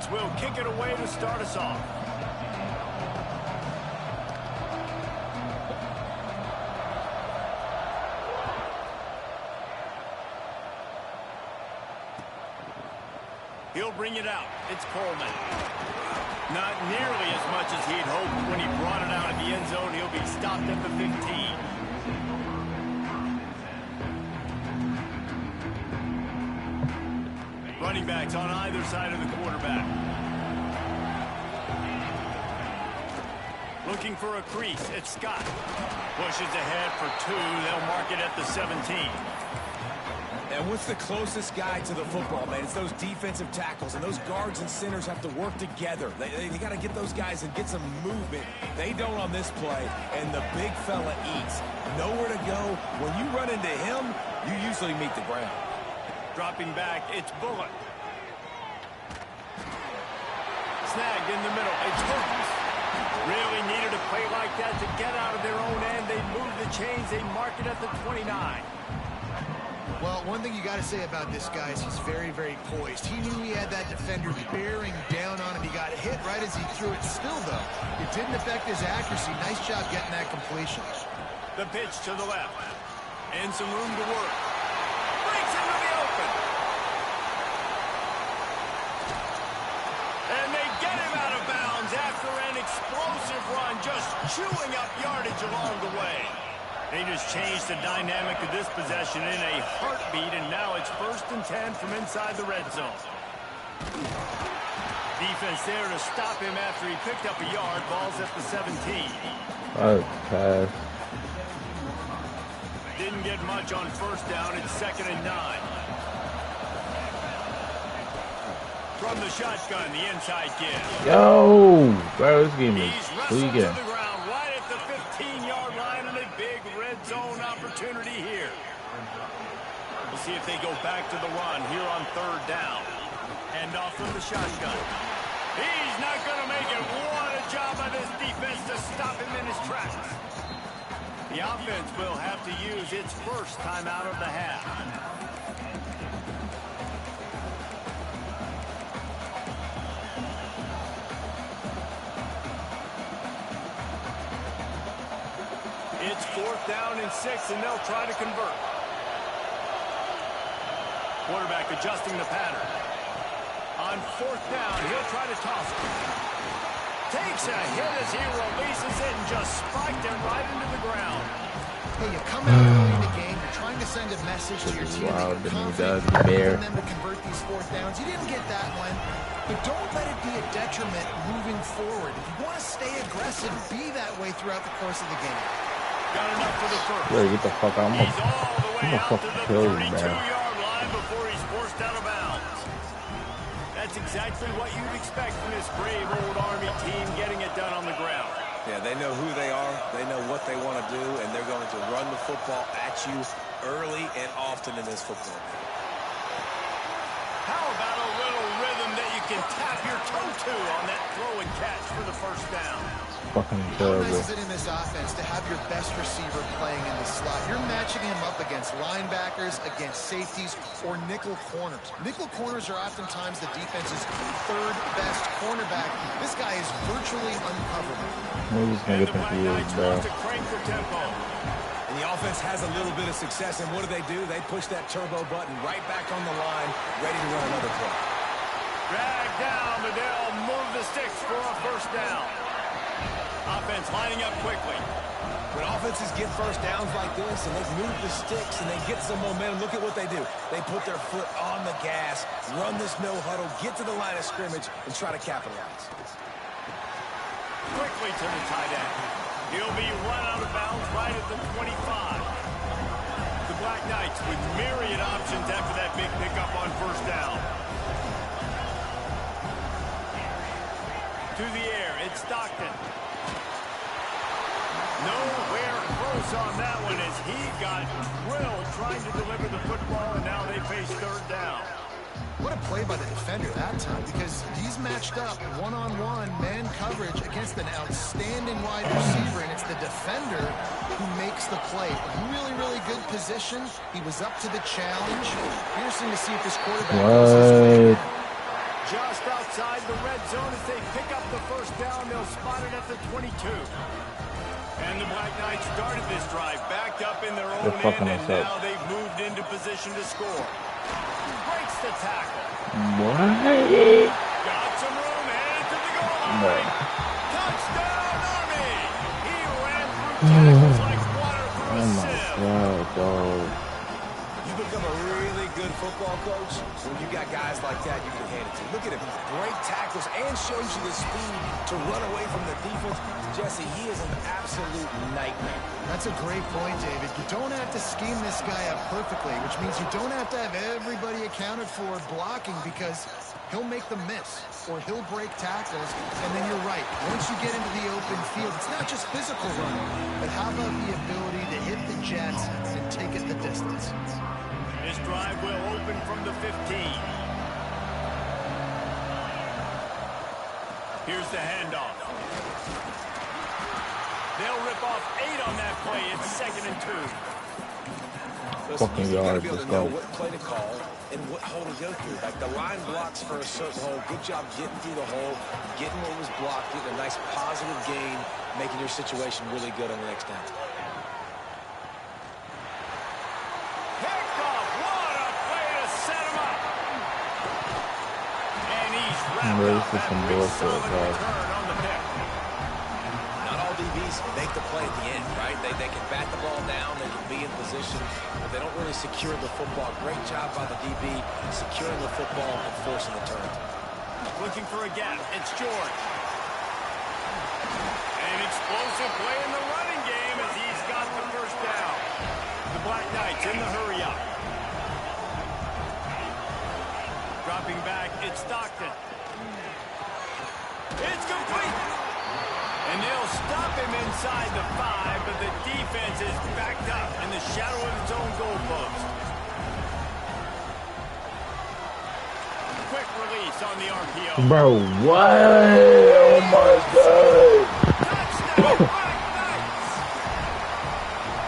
offense will kick it away to start us off. He'll bring it out. It's Coleman. Not nearly as much as he'd hoped when he brought it out of the end zone. He'll be stopped at the 15. Running backs on either side of the quarterback. Looking for a crease. It's Scott. Pushes ahead for 2. They'll mark it at the 17. And what's the closest guy to the football, man? It's those defensive tackles, and those guards and centers have to work together. They got to get those guys and get some movement. They don't on this play, and the big fella eats. Nowhere to go. When you run into him, you usually meet the ground. Dropping back, it's Bullock. Snagged in the middle. It's Hooks. Really needed a play like that to get out of their own end. They move the chains. They mark it at the 29. Well, one thing you got to say about this guy is he's very, very poised. He knew he had that defender bearing down on him. He got hit right as he threw it. Still, though, it didn't affect his accuracy. Nice job getting that completion. The pitch to the left. And some room to work. Breaks into the open. And they get him out of bounds after an explosive run, just chewing up yardage along the way. They just changed the dynamic of this possession in a heartbeat, and now it's 1st and 10 from inside the red zone. Defense there to stop him after he picked up a yard. Ball's at the 17. Okay. Didn't get much on 1st down. It's 2nd and 9. From the shotgun, the inside give. Yo, bro, this game is He's tweaking. to the ground right at the 15-yard line, and a big red zone opportunity here. We'll see if they go back to the run here on 3rd down. Hand off from the shotgun. He's not going to make it. What a job by this defense to stop him in his tracks. The offense will have to use its first time out of the half. It's 4th down and 6, and they'll try to convert. Quarterback adjusting the pattern. On 4th down, he'll try to toss it. Takes a hit as he releases it and just spiked him right into the ground. Hey, you come out early in the game, you're trying to send a message to your team that you're confident in them to convert these 4th downs. You didn't get that one, but don't let it be a detriment moving forward. If you want to stay aggressive, be that way throughout the course of the game. Got enough for the first. Yo, get the fuck out. He's all the way out to the kill you, 32-yard line before he's forced out of bounds. That's exactly what you'd expect from this brave old Army team getting it done on the ground. Yeah, they know who they are, they know what they want to do, and they're going to run the football at you early and often in this football game. How about a little rhythm that you can tap your toe to on that throw and catch for the 1st down? Fucking How terrible. nice is it in this offense to have your best receiver playing in the slot? You're matching him up against linebackers, against safeties, or nickel corners. Nickel corners are oftentimes the defense's 3rd best cornerback. This guy is virtually uncoverable. Nobody's gonna get confused, bro. To crank the tempo. And the offense has a little bit of success, and what do? They push that turbo button right back on the line, ready to run another play. Drag down, but they'll move the sticks for a 1st down. Offense lining up quickly. When offenses get 1st downs like this and they move the sticks and they get some momentum, look at what they do. They put their foot on the gas, run this no huddle, get to the line of scrimmage, and try to capitalize. Quickly to the tight end. He'll be run out of bounds right at the 25. The Black Knights with myriad options after that big pickup on 1st down. To the air, it's Stockton. Nowhere close on that one as he got drilled trying to deliver the football, and now they face 3rd down. What a play by the defender that time, because he's matched up one-on-one man coverage against an outstanding wide receiver, and it's the defender who makes the play. Really, really good position. He was up to the challenge. Interesting to see if this quarterback goes his way. just outside the red zone as they pick up the first down. They'll spot it at the 22. And the Black Knights started this drive backed up in their own end, and now they've moved into position to score. Breaks the tackle. What? Got some room, headed to the goal line. Touchdown, Army! He ran through tackles like water through a sieve. God, dog. You become a really good football coach when you got guys like that you can hand it to. Look at him, break tackles and shows you the speed to run away from the defense. Jesse, he is an absolute nightmare. That's a great point, David. You don't have to scheme this guy up perfectly, which means you don't have to have everybody accounted for blocking, because he'll make them miss or he'll break tackles. And then you're right. Once you get into the open field, it's not just physical running, but how about the ability to hit the jets and take it the distance? This drive will open from the 15. Here's the handoff. They'll rip off 8 on that play. It's 2nd and 2. Fucking yards, let's go. What play to call and what hole to go through. Like, the line blocks for a certain hole. Good job getting through the hole, getting what was blocked, getting a nice positive gain, making your situation really good on the next down. Picked off. What a play to set him up. And he's wrapped up after a solid return on the pick. Not all DBs make the play at the end, right? They can bat the ball down, they can be in position, but they don't really secure the football. Great job by the DB securing the football and forcing the turn. Looking for a gap. It's George. An explosive play in the running game as he's got the first down. The Black Knights in the hurry up. Dropping back, it's Stockton. It's complete. And they'll stop him inside the 5, but the defense is backed up in the shadow of its own goalpost. Quick release on the RPO. Bro, what? Oh my God. Touchdown, Black Knights.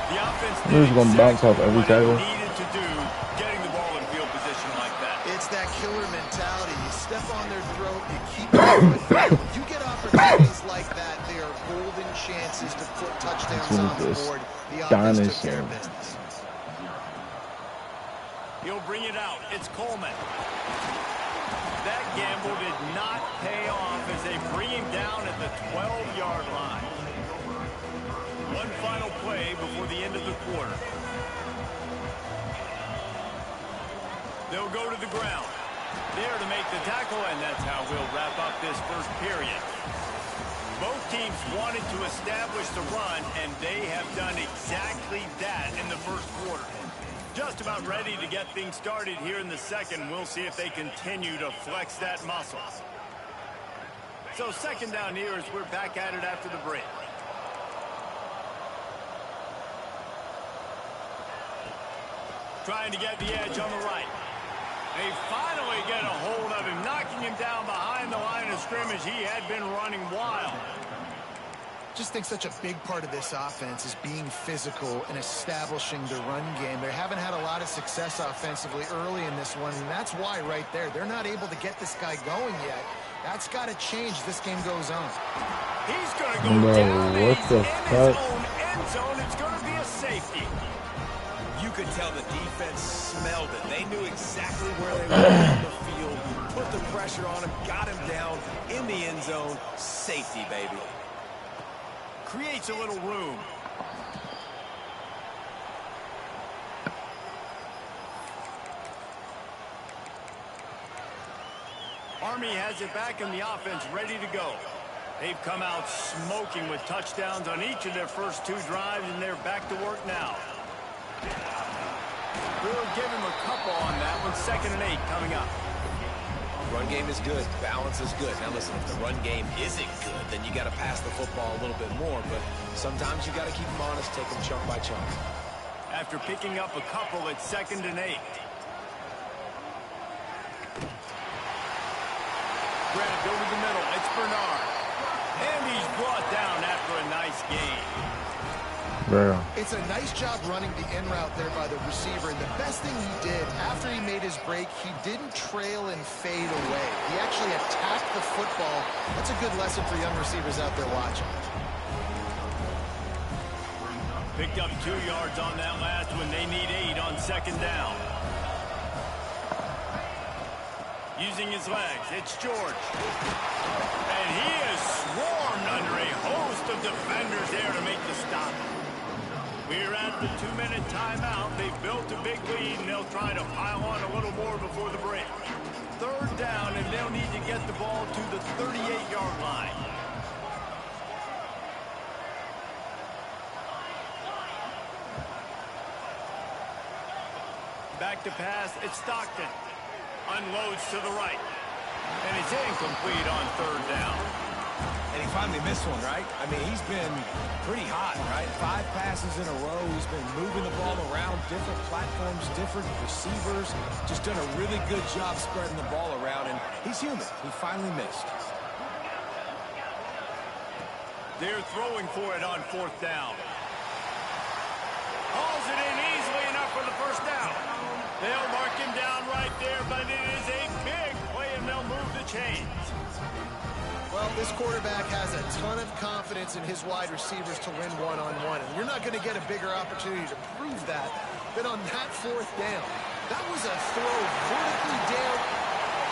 The offense Who's gonna bounce off every tackle? needed to do getting the ball in field position like that. It's that killer mentality. You step on their throat, you keep them with you. You get opportunities like that, they are golden chances to put touchdowns on the board. The offense took care of business. He'll bring it out. It's Coleman. That gamble did not pay off as they bring him down at the 12-yard line. One final play before the end of the quarter. They'll go to the ground. There to make the tackle, and that's how we'll wrap up this first period. Both teams wanted to establish the run, and they have done exactly that in the first quarter. Just about ready to get things started here in the second. We'll see if they continue to flex that muscle. So 2nd down here as we're back at it after the break. Trying to get the edge on the right. They finally get a hold of him, knocking him down behind the line of scrimmage. He had been running wild. Just think such a big part of this offense is being physical and establishing the run game. They haven't had a lot of success offensively early in this one, and that's why right there. They're not able to get this guy going yet. That's got to change as this game goes on. He's going to go down. What the fuck? In his own end zone, it's going to be a safety. You could tell the defense smelled it. They knew exactly where they were on the field, put the pressure on him, got him down in the end zone. Safety, baby. Creates a little room. Army has it back in the offense, ready to go. They've come out smoking with touchdowns on each of their first 2 drives, and they're back to work now. We'll give him a couple on that one. 2nd and 8 coming up. Run game is good. Balance is good. Now listen, if the run game isn't good, then you got to pass the football a little bit more. But sometimes you got to keep them honest, take them chunk by chunk. After picking up a couple, it's 2nd and 8. Grabbed over the middle. It's Bernard. And he's brought down after a nice gain. real. It's a nice job running the in route there by the receiver. And the best thing he did after he made his break, he didn't trail and fade away. He actually attacked the football. That's a good lesson for young receivers out there watching. Picked up 2 yards on that last one. They need 8 on second down. Using his legs, it's George. And he is swarmed under a host of defenders there to make the stop. We're at the 2-minute timeout. They've built a big lead, and they'll try to pile on a little more before the break. Third down, and they'll need to get the ball to the 38-yard line. Back to pass, it's Stockton. Unloads to the right. And it's incomplete on third down. And he finally missed one, right? I mean, he's been pretty hot, right? 5 passes in a row. He's been moving the ball around, different platforms, different receivers. Just done a really good job spreading the ball around, and he's human. He finally missed. They're throwing for it on fourth down. Hauls it in easily enough for the first down. They'll mark him down right there, but it is a big play, and they'll move the chains. Well, this quarterback has a ton of confidence in his wide receivers to win one-on-one, and you're not going to get a bigger opportunity to prove that than on that fourth down. That was a throw vertically down.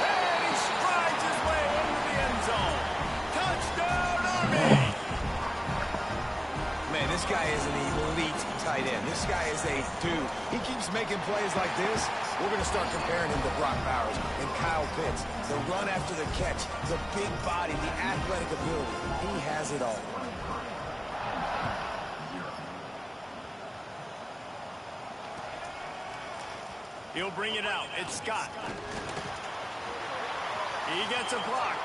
And he strides his way into the end zone. Touchdown, Army! Man, this guy is an elite tight end. This guy is a dude. He keeps making plays like this. We're going to start comparing him to Brock Bowers and Kyle Pitts. The run after the catch, the big body, the athletic ability. He has it all. He'll bring it out. It's Scott. He gets a block.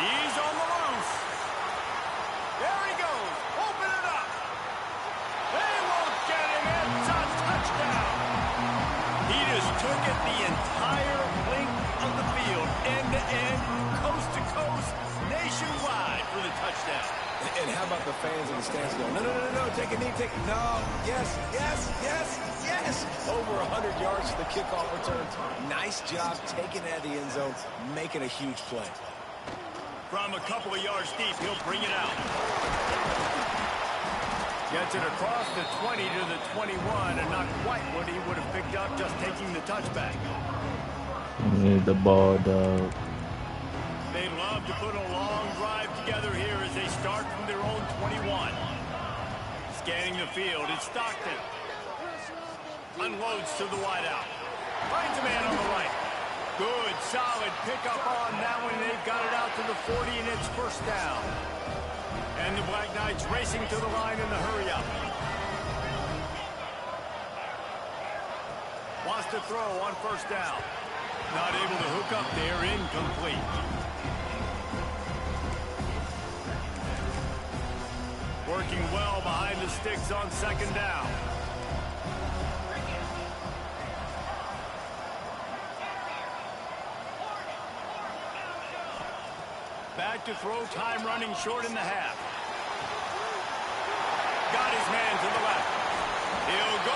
He's on the loose. There he goes. Open it up. They won't get him. It's a touchdown. He just took it the entire length of the field, end to end, coast to coast, nationwide for the touchdown. And how about the fans in the stands going, no, no, no, no, take a knee, take no, yes, yes, yes, yes. Over 100 yards to the kickoff return. Nice job taking it out of the end zone, making a huge play. From a couple of yards deep, he'll bring it out. Gets it across the 20 to the 21, and not quite what he would have picked up just taking the touchback. Need the ball, dog. They love to put a long drive together here as they start from their own 21. Scanning the field, it's Stockton. Unloads to the wideout. Finds a man on the right. Good, solid pickup on that one. They've got it out to the 40, and it's first down. And the Black Knights racing to the line in the hurry-up. Wants to throw on first down. Not able to hook up there, incomplete. Working well behind the sticks on second down. Back to throw, time running short in the half. Got his man to the left. He'll go.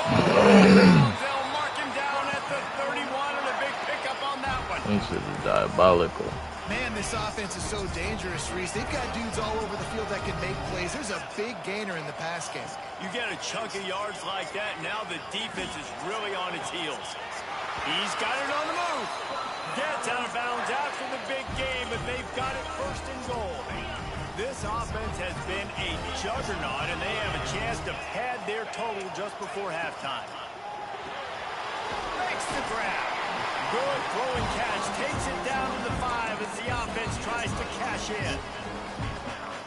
They'll mark him down at the 31, and a big pickup on that one. This is diabolical. Man, this offense is so dangerous, Reese. They've got dudes all over the field that can make plays. There's a big gainer in the pass game. You get a chunk of yards like that, now the defense is really on its heels. He's got it on the move. Gets out of bounds after the big game, but they've got it first and goal. This offense has been a juggernaut, and they have a chance to pad their total just before halftime. Makes the grab. Good throwing catch. Takes it down to the 5 as the offense tries to cash in.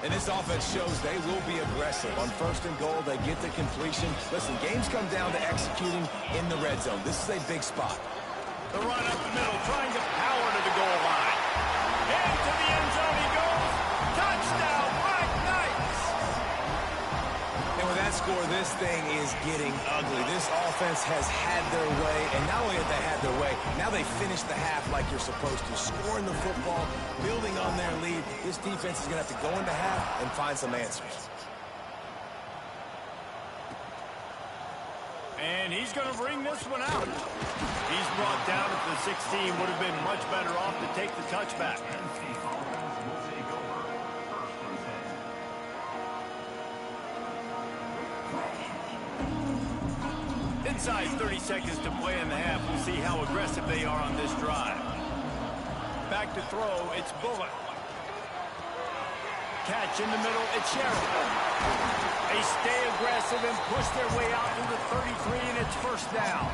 And this offense shows they will be aggressive. On first and goal, they get the completion. Listen, games come down to executing in the red zone. This is a big spot. The run up the middle, trying to power to the goal line. Into the end zone he goes. Touchdown, Black Knights! And with that score, this thing is getting ugly. This offense has had their way, and not only have they had their way, now they finish the half like you're supposed to. Scoring the football, building on their lead. This defense is going to have to go into half and find some answers. And he's going to bring this one out. He's brought down at the 16. Would have been much better off to take the touchback. Inside 30 seconds to play in the half. We'll see how aggressive they are on this drive. Back to throw, it's Bullock. Catch in the middle, it's Sherrill. They stay aggressive and push their way out to the 33, and it's first down.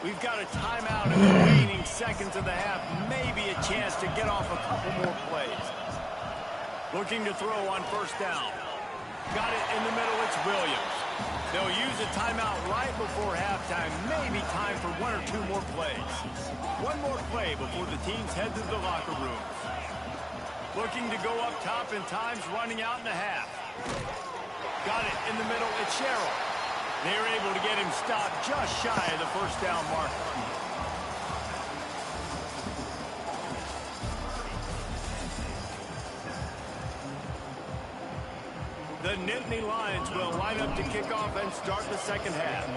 We've got a timeout in the remaining seconds of the half. Maybe a chance to get off a couple more plays. Looking to throw on first down. Got it in the middle, it's Williams. They'll use a timeout right before halftime. Maybe time for one or two more plays. One more play before the teams head to the locker rooms. Looking to go up top, and time's running out in the half. Got it in the middle, it's Sherrill. They're able to get him stopped just shy of the first down marker. The Nittany Lions will line up to kick off and start the second half.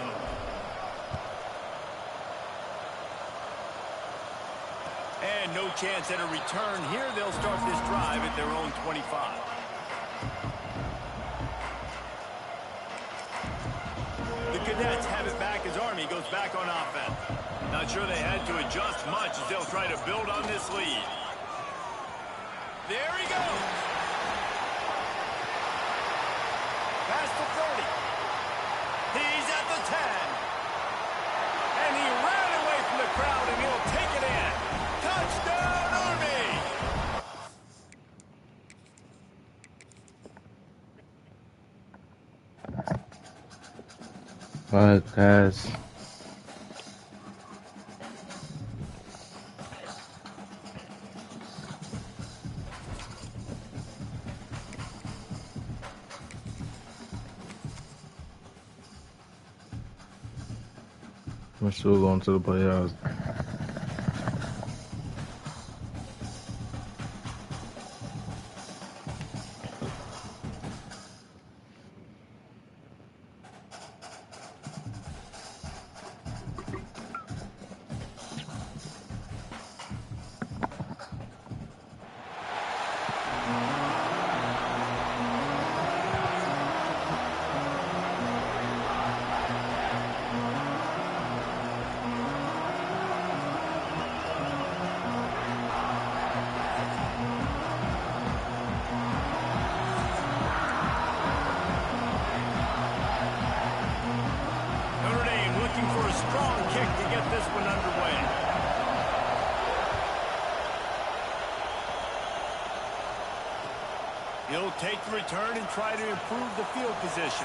And no chance at a return here. They'll start this drive at their own 25. The Cadets have it back as Army goes back on offense. Not sure they had to adjust much as they'll try to build on this lead. There he goes. Past the 30. He's at the 10. And he ran away from the crowd, and he'll take it in. Touchdown, Army! Fuck, guys. We're still going to the playoffs. He'll take the return and try to improve the field position.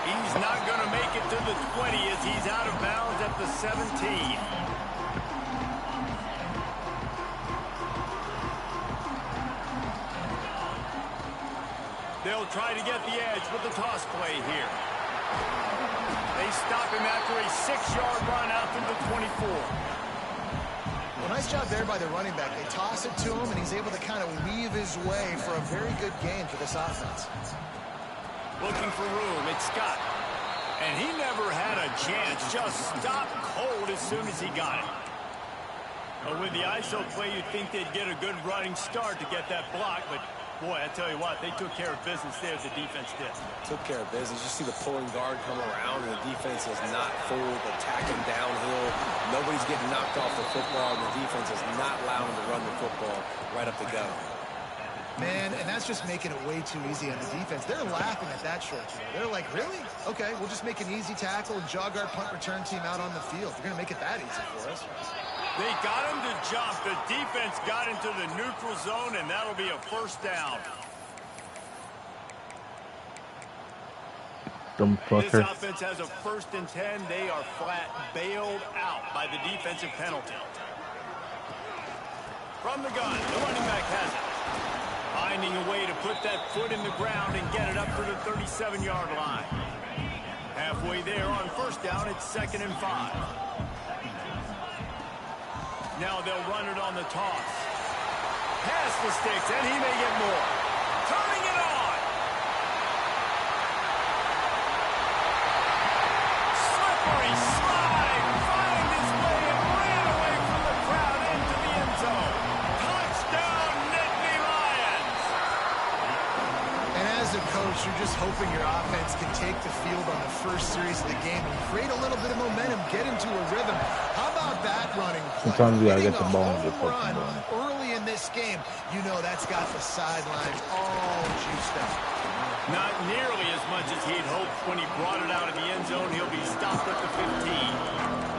He's not going to make it to the 20 as he's out of bounds at the 17. They'll try to get the edge with the toss play here. They stop him after a 6-yard run out to the 24. Well, nice job there by the running back. They toss it to him, and he's able to kind of weave his way for a very good game for this offense. Looking for room, it's Scott. And he never had a chance. Just stopped cold as soon as he got it. But with the ISO play, you'd think they'd get a good running start to get that block, but boy, I tell you what, they took care of business there, the defense did. Took care of business. You see the pulling guard come around, and the defense is not full, attacking downhill. Nobody's getting knocked off the football, and the defense is not allowing to run the football right up the gut. Man, and that's just making it way too easy on the defense. They're laughing at that short throw. They're like, really? Okay, we'll just make an easy tackle and jog our punt return team out on the field. We're going to make it that easy for us. They got him to jump. The defense got into the neutral zone, and that'll be a first down. Dumb fucker. This offense has a 1st and 10. They are flat bailed out by the defensive penalty. From the gun, the running back has it. Finding a way to put that foot in the ground and get it up to the 37-yard line. Halfway there on first down, it's 2nd and 5. Now they'll run it on the toss. Pass the sticks, and he may get more. Turning it on. coach, you're just hoping your offense can take the field on the first series of the game and create a little bit of momentum, get into a rhythm. How about that running play? Sometimes you gotta Hitting get the a ball and home get touching run ball. early in this game, you know that's got the sidelines all juiced up. Not nearly as much as he'd hoped when he brought it out of the end zone. He'll be stopped at the 15.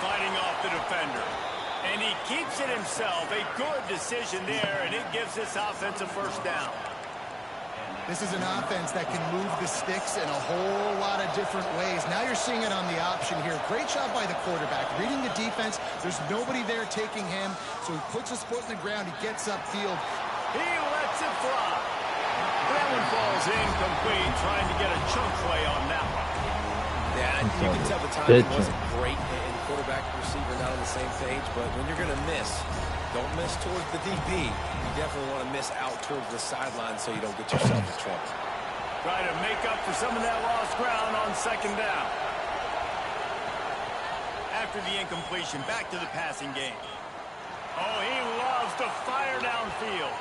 Fighting off the defender. And he keeps it himself. A good decision there, and it gives this offense a first down. This is an offense that can move the sticks in a whole lot of different ways. Now you're seeing it on the option here. Great job by the quarterback. Reading the defense. There's nobody there taking him, so he puts his foot in the ground. He gets upfield. He lets it fly. That one falls incomplete, trying to get a chunk play on that one. Yeah, you can tell the timing wasn't great, and quarterback and receiver not on the same page, but when you're going to miss, don't miss towards the DB. You definitely want to miss out towards the sideline so you don't get yourself in trouble. Try to make up for some of that lost ground on second down. After the incompletion, back to the passing game. Oh, he loves to fire downfield.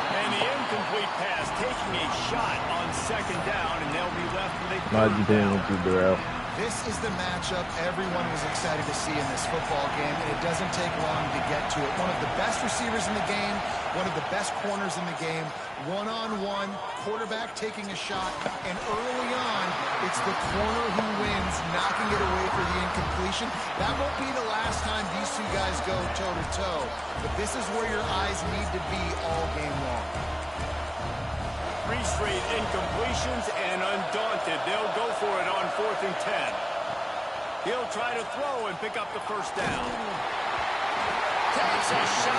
And the incomplete pass taking a shot on second down, and they'll be left with a third down. This is the matchup everyone was excited to see in this football game, and it doesn't take long to get to it. One of the best receivers in the game, one of the best corners in the game, one-on-one, quarterback taking a shot, and early on, it's the corner who wins, knocking it away for the incompletion. That won't be the last time these two guys go toe-to-toe, but this is where your eyes need to be all game long. 3 straight incompletions, and undaunted, they'll go for it on 4th and 10. He'll try to throw and pick up the first down. Takes a shot.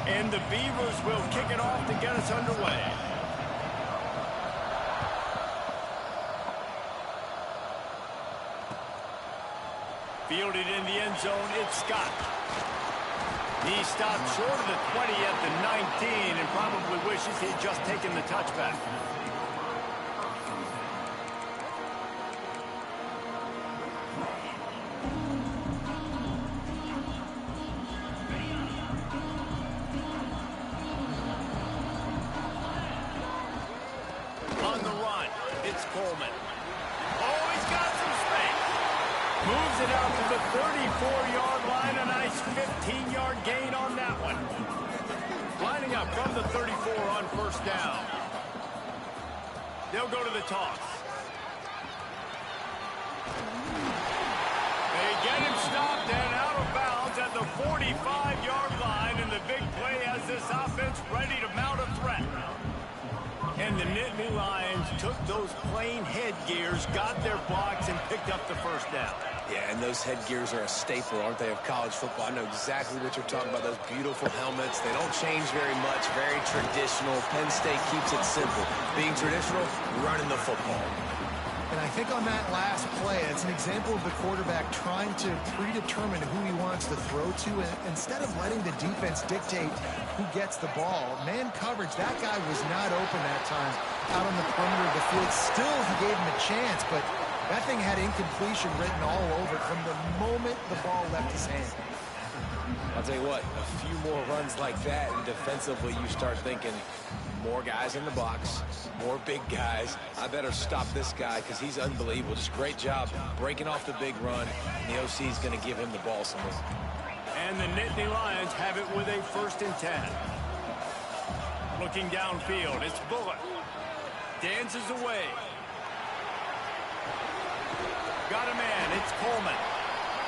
And the Beavers will kick it off to get us underway. Fielded in the end zone, it's Scott. He stopped short of the 20 at the 19 and probably wishes he'd just taken the touchback. Coleman. Oh, he's got some space. Moves it out to the 34-yard line. A nice 15-yard gain on that one. Lining up from the 34 on first down. They'll go to the toss. They get him stopped and out of bounds at the 45-yard line. And the big play has this offense ready to mount a threat. And the Nittany Lions took those plain headgears, got their blocks, and picked up the first down. Yeah, and those headgears are a staple, aren't they, of college football? I know exactly what you're talking about, those beautiful helmets. They don't change very much, very traditional. Penn State keeps it simple. Being traditional, running the football. And I think on that last play, it's an example of the quarterback trying to predetermine who he wants to throw to, and instead of letting the defense dictate who gets the ball. Man coverage, that guy was not open that time out on the perimeter of the field. Still, he gave him a chance, but That thing had incompletion written all over it from the moment the ball left his hand. I'll tell you what, a few more runs like that, and defensively you start thinking, more guys in the box, more big guys. I better stop this guy because he's unbelievable. Just great job breaking off the big run. And the OC is going to give him the ball some more. And the Nittany Lions have it with a 1st and 10. Looking downfield, it's Bullock. Dances away. Got a man, it's Coleman.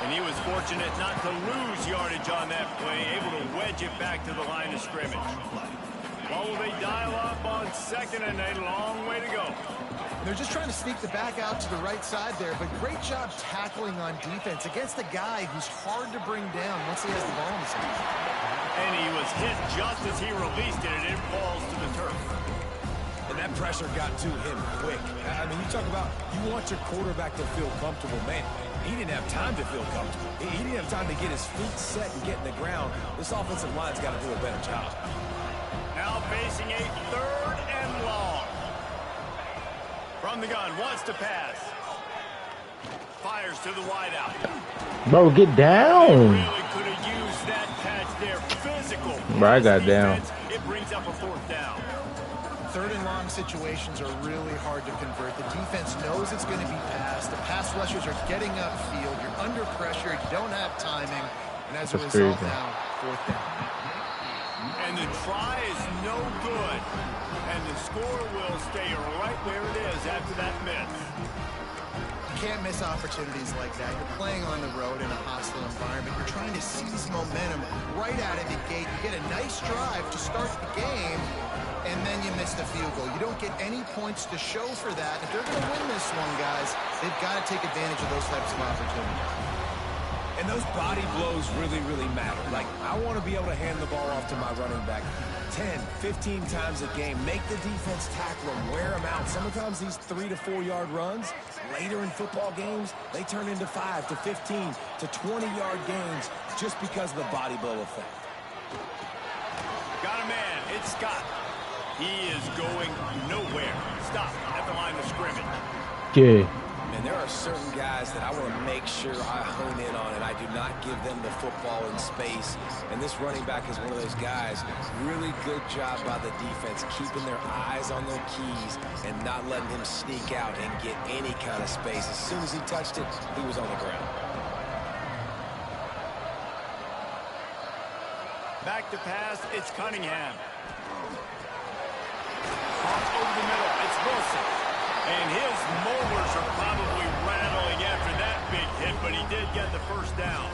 And he was fortunate not to lose yardage on that play, able to wedge it back to the line of scrimmage. Well, will they dial up on 2nd and a long way to go? They're just trying to sneak the back out to the right side there, but great job tackling on defense against a guy who's hard to bring down once he has the ball in his hand. And he was hit just as he released it, and it falls to the turf. And that pressure got to him quick. I mean, you talk about you want your quarterback to feel comfortable. Man, he didn't have time to feel comfortable. He didn't have time to get his feet set and get in the ground. This offensive line's got to do a better job. Now facing a 3rd and long. From the gun, wants to pass. Fires to the wideout. Bro, get down. Really could have used that catch there. Physical. Bro, I got down. It brings up a 4th down. 3rd and long situations are really hard to convert. The defense knows it's going to be passed. The pass rushers are getting upfield. You're under pressure. You don't have timing. And as a result now, 4th down. And the try is no good. And the score will stay right where it is after that miss. You can't miss opportunities like that. You're playing on the road in a hostile environment. You're trying to seize momentum right out of the gate. You get a nice drive to start the game, and then you miss the field goal. You don't get any points to show for that. If they're going to win this one, guys, they've got to take advantage of those types of opportunities. And those body blows really, really matter. Like, I want to be able to hand the ball off to my running back 10, 15 times a game. Make the defense tackle them, wear them out. Sometimes these 3 to 4 yard runs, later in football games, they turn into 5 to 15 to 20 yard gains just because of the body blow effect. Got a man, it's Scott. He is going nowhere. Stop at the line of scrimmage. Yeah. And there are certain guys that I want to make sure I hone in on, and I do not give them the football in space. And this running back is one of those guys. Really good job by the defense, keeping their eyes on their keys and not letting him sneak out and get any kind of space. As soon as he touched it, he was on the ground. Back to pass, it's Cunningham. Off over the middle, it's Wilson. And his molars are probably rattling after that big hit, but he did get the 1st down.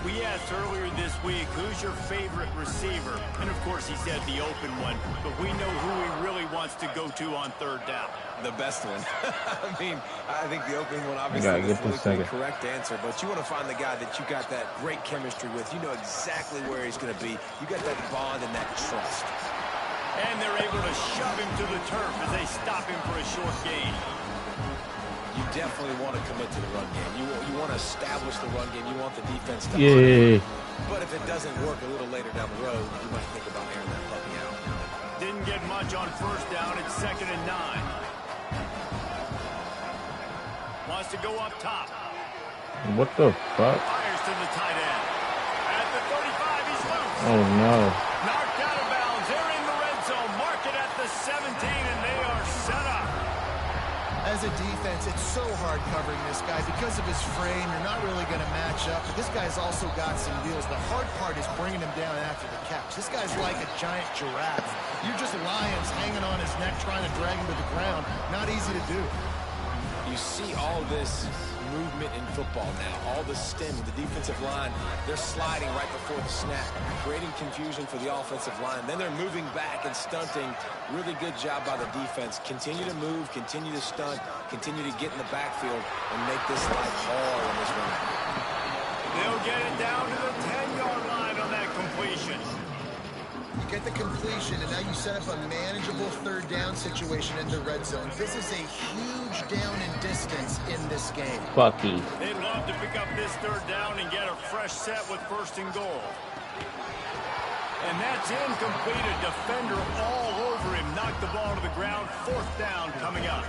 We asked earlier this week, who's your favorite receiver? And, of course, he said the open one, but we know who he really wants to go to on 3rd down. The best one. I mean, I think the opening one obviously is the correct answer, but you want to find the guy that you got that great chemistry with. You know exactly where he's going to be. You got that bond and that trust. And they're able to shove him to the turf as they stop him for a short gain. You definitely want to commit to the run game. You want to establish the run game. You want the defense to Yeah. But if it doesn't work a little later down the road, you might think about airing that puppy out. Didn't get much on 1st down. It's 2nd and 9. Wants to go up top. What the fuck? Fires to the tight end. At the 35, he's loose. Oh no. Knocked out of bounds. They're in the red zone. Mark it at the 17, and they are set up. As a defense, it's so hard covering this guy. Because of his frame, you're not really going to match up. But this guy's also got some wheels. The hard part is bringing him down after the catch. This guy's like a giant giraffe. You're just lions hanging on his neck, trying to drag him to the ground. Not easy to do. You see all this movement in football now. All the stems, the defensive line, they're sliding right before the snap, creating confusion for the offensive line. Then they're moving back and stunting. Really good job by the defense. Continue to move, continue to stunt, continue to get in the backfield and make this life hard on this run. They'll get it down to the 10-yard line on that completion. You get the completion, and now you set up a manageable 3rd down situation in the red zone. This is a huge down in distance in this game. Fucky. They'd love to pick up this 3rd down and get a fresh set with 1st and goal. And that's incomplete. A defender all over him. Knocked the ball to the ground. 4th down coming up.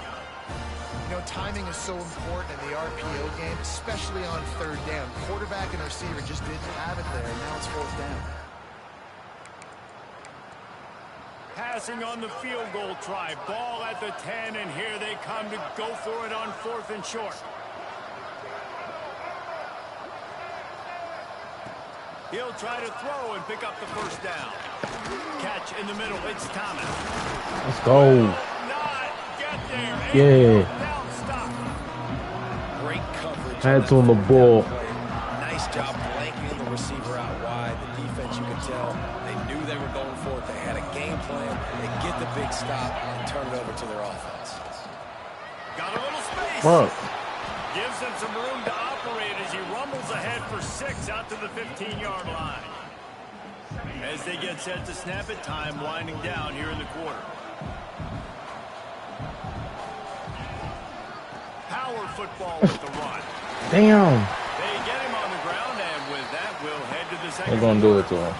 You know, timing is so important in the RPO game, especially on third down. Quarterback and receiver just didn't have it there, and now it's fourth down. Passing on the field goal try. Ball at the 10, and here they come to go for it on 4th and short. He'll try to throw and pick up the first down. Catch in the middle. It's Thomas. Let's go. Not get there. Yeah. Down stop. Great coverage. Hands on the ball. Nice job blanking the receiver out wide. The defense, you could tell, they knew they were going for it. They had a game plan. They get the big stop and turn it over to their offense. Got a little space. Fuck. Gives him some room to operate as he rumbles ahead for 6 out to the 15-yard line. As they get set to snap it, time winding down here in the quarter. Power football with the run. Damn. They get him on the ground, and with that, we'll head to the second. They're going to do it to him.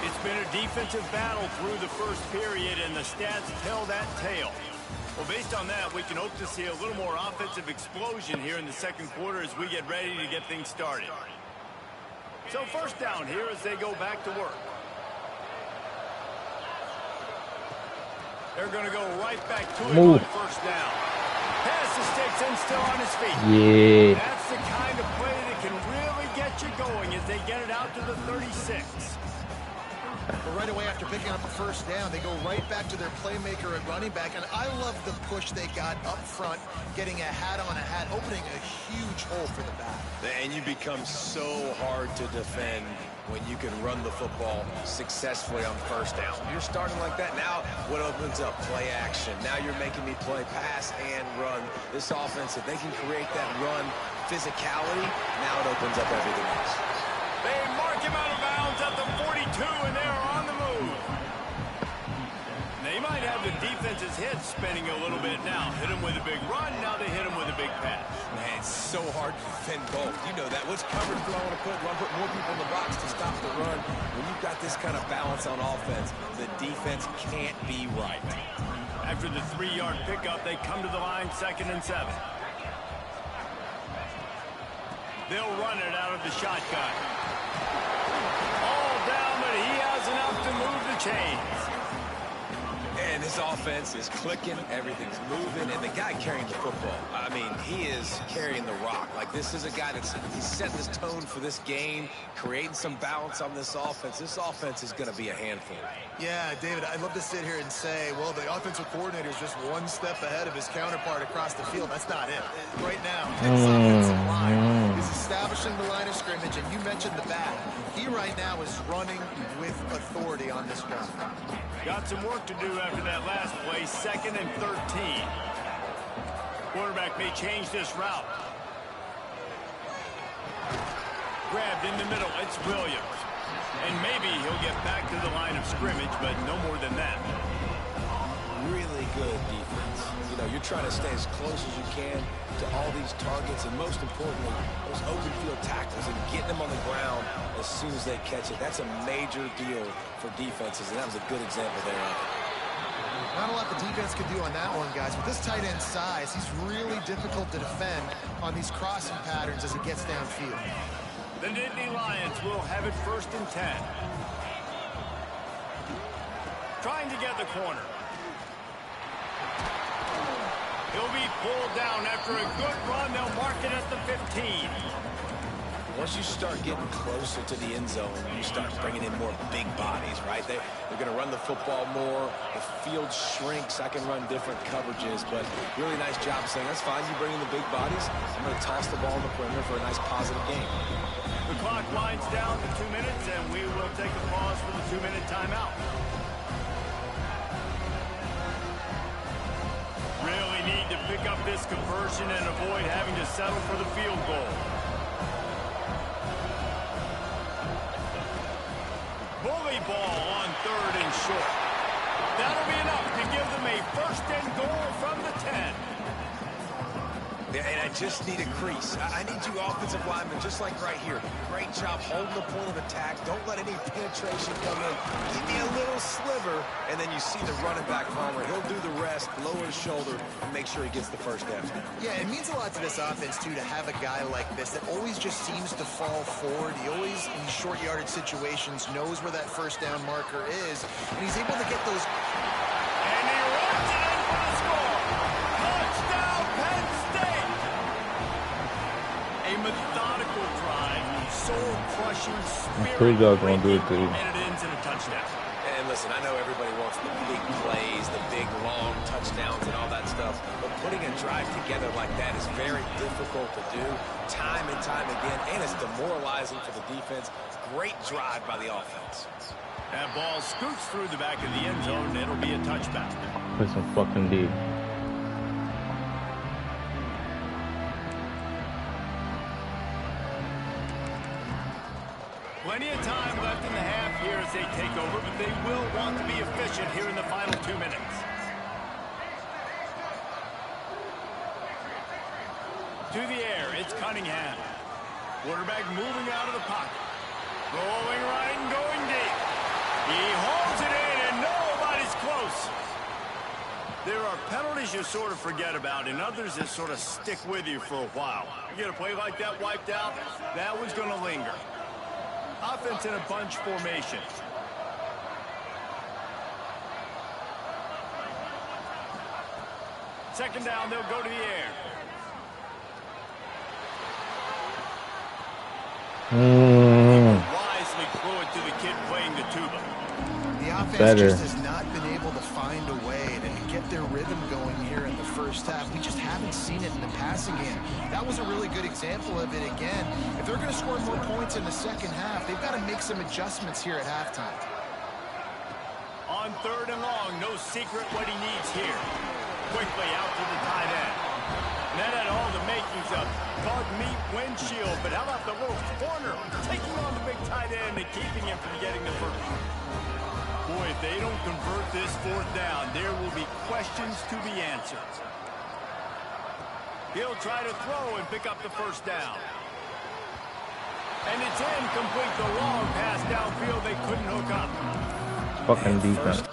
It's been a defensive battle through the first period, and the stats tell that tale. Well, based on that, we can hope to see a little more offensive explosion here in the second quarter as we get ready to get things started. So first down here as they go back to work. They're going to go right back to it on first down. Pass the sticks and still on his feet. Yeah. That's the kind of play that can really get you going as they get it out to the 36. But right away after picking up the first down, they go right back to their playmaker at running back. And I love the push they got up front, getting a hat on a hat, opening a huge hole for the back. And you become so hard to defend when you can run the football successfully on first down. You're starting like that. Now what opens up? Play action. Now you're making me play pass and run. This offense, if they can create that run physicality, now it opens up everything else. They mark him out of bounds at the 42, and they're on the move. They might have the defense's head spinning a little bit now. Hit him with a big run, now they hit him with a big pass. Man, it's so hard to defend both. You know that. Which coverage do I want to put? Do I put more people in the box to stop the run? When you've got this kind of balance on offense, the defense can't be right. After the 3-yard pickup, they come to the line 2nd and 7. They'll run it out of the shotgun. All down, but he has enough to move the chains. And this offense is clicking, everything's moving, and the guy carrying the football, I mean, he is carrying the rock. Like, this is a guy he's setting this tone for this game, creating some balance on this offense. This offense is going to be a handful. Yeah, David, I'd love to sit here and say, well, the offensive coordinator is just one step ahead of his counterpart across the field. That's not it. Right now, this offensive line is establishing the line of scrimmage, and you mentioned the back. He right now is running with authority on this drive. Got some work to do after that last play, 2nd and 13. Quarterback may change this route. Grabbed in the middle, it's Williams. And maybe he'll get back to the line of scrimmage, but no more than that. Really good defense. You know, you're trying to stay as close as you can to all these targets, and most importantly, those open field tackles and getting them on the ground as soon as they catch it. That's a major deal for defenses, and that was a good example there of it. Not a lot the defense could do on that one, guys. With this tight end size, he's really difficult to defend on these crossing patterns as he gets downfield. The Nittany Lions will have it 1st and 10. Trying to get the corner. He'll be pulled down after a good run. They'll mark it at the 15. Once you start getting closer to the end zone, you start bringing in more big bodies, right? They're going to run the football more. The field shrinks. I can run different coverages, but really nice job saying, that's fine. You bring in the big bodies. I'm going to toss the ball in the perimeter for a nice positive game. The clock winds down to 2 minutes, and we will take a pause for the 2-minute timeout. Really need to pick up this conversion and avoid having to settle for the field goal. Bully ball on 3rd and short. That'll be enough to give them a 1st and goal from the 10. Yeah, and I just need a crease. I need you offensive linemen, just like right here. Great job holding the point of attack. Don't let any penetration come in. Give me a little sliver, and then you see the running back homer. He'll do the rest, lower his shoulder, and make sure he gets the first down. Yeah, it means a lot to this offense, too, to have a guy like this that always just seems to fall forward. He always, in these short yardage situations, knows where that first down marker is, and he's able to get those... And he runs it in for the score. Touchdown, Penn State. A methodical drive, soul-crushing, spirit-breaking, and it ends in a touchdown. And listen, I know everybody wants the big plays, the big, long touchdowns and all that stuff, but putting a drive together like that is very difficult to do time and time again, and it's demoralizing for the defense. Great drive by the offense. That ball scoots through the back of the end zone, and it'll be a touchback. Put some fucking deep. Plenty of time left in the half here as they take over, but they will want to be efficient here in the final 2 minutes. To the air, it's Cunningham. Quarterback moving out of the pocket. Rolling right and going deep. He holds it in, and nobody's close. There are penalties you sort of forget about, and others that sort of stick with you for a while. You get a play like that wiped out, that one's going to linger. Offense in a bunch formation. Second down, they'll go to the air. Wisely threw it to the kid playing the tuba. The offense just has not been able to find a way to get their rhythm going here in the first half. We just haven't seen it in the passing game. That was a really good example of it again. If they're going to score more points in the second half, they've got to make some adjustments here at halftime. On third and long, no secret what he needs here. Quickly out to the tight end. And that had all the makings of dog meat windshield, but how about the little corner taking on the big tight end and keeping him from getting the first? Boy, if they don't convert this fourth down, there will be questions to be answered. He'll try to throw and pick up the first down. And it's incomplete. The long pass downfield they couldn't hook up. Fucking defense.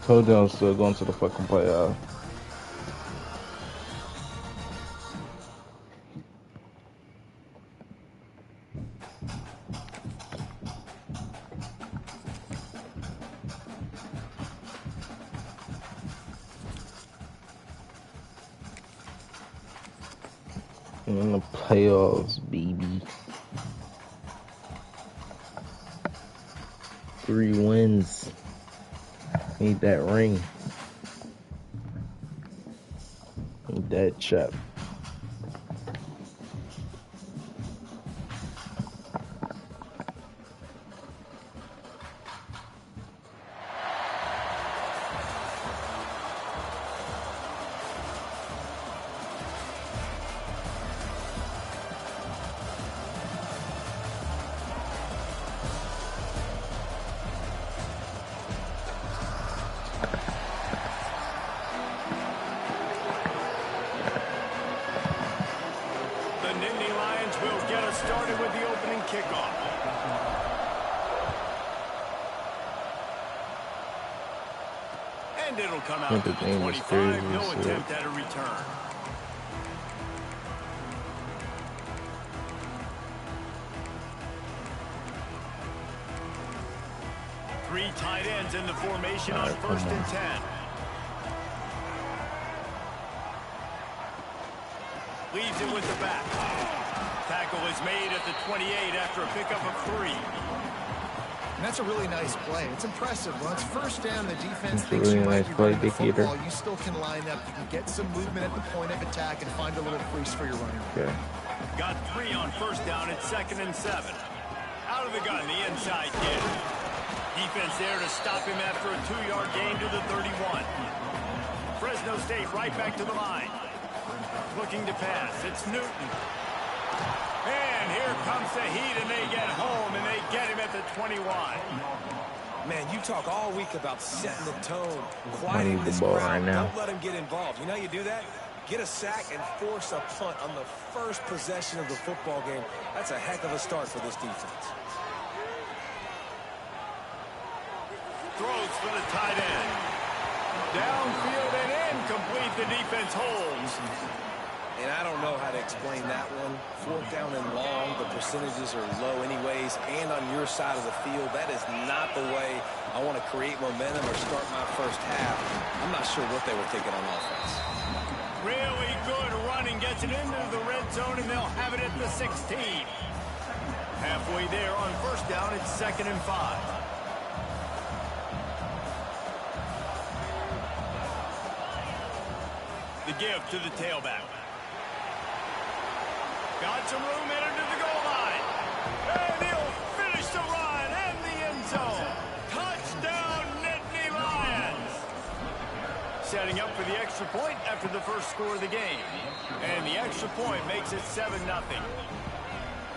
Told you I'm still going to the fucking playoff. In the playoffs, baby. 3 wins. Need that ring. Need that chip. Started with the opening kickoff. And it'll come out to the 25. No attempt at a return. Three tight ends in the formation on first and 10. Leaves it with the back. Tackle is made at the 28 after a pickup of 3. And that's a really nice play. It's impressive. When it's first down, the defense thinks really you might nice be play, running the football. Eater. You still can line up. You can get some movement at the point of attack and find a little crease for your running. Okay. Got 3 on first down at 2nd and 7. Out of the gun, the inside kid. Defense there to stop him after a 2-yard gain to the 31. Fresno State right back to the line. Looking to pass. It's Newton. And here comes the heat, and they get home, and they get him at the 21. Man, you talk all week about setting the tone, quieting this crowd. Right now. Don't let him get involved. You know how you do that? Get a sack and force a punt on the first possession of the football game. That's a heck of a start for this defense. Throws for the tight end. Downfield and incomplete. The defense holds. And I don't know how to explain that one. Fourth down and long, the percentages are low anyways, and on your side of the field, that is not the way I want to create momentum or start my first half. I'm not sure what they were thinking on offense. Really good running, gets it into the red zone, and they'll have it at the 16. Halfway there on first down, it's 2nd and 5. The give to the tailback. Got some room, headed to the goal line. And he'll finish the run and the end zone. Touchdown, Nittany Lions. Setting up for the extra point after the first score of the game. And the extra point makes it 7-0.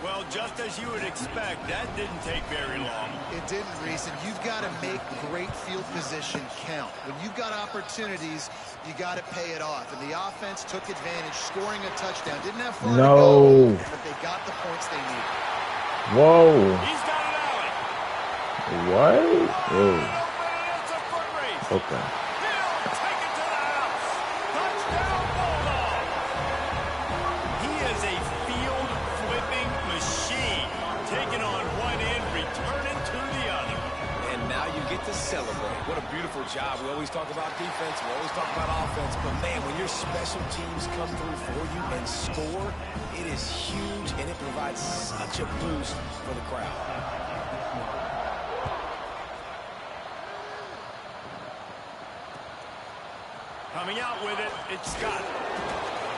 Well, just as you would expect, that didn't take very long. It didn't, Reese, and you've got to make great field position count. When you've got opportunities, you got to pay it off. And the offense took advantage, scoring a touchdown. Didn't have far to go, but they got the points they needed. Whoa. He's got it out. What? Oh. It's a foot race. Okay. He'll take it to the house. Touchdown, Bulldog. He is a field-flipping machine. Taking on one end, returning to the other. And now you get to celebrate. What a beautiful job. We always talk about defense. We always talk about offense. But, man, when your special teams come through for you and score, it is huge, and it provides such a boost for the crowd. Coming out with it, it's Scott.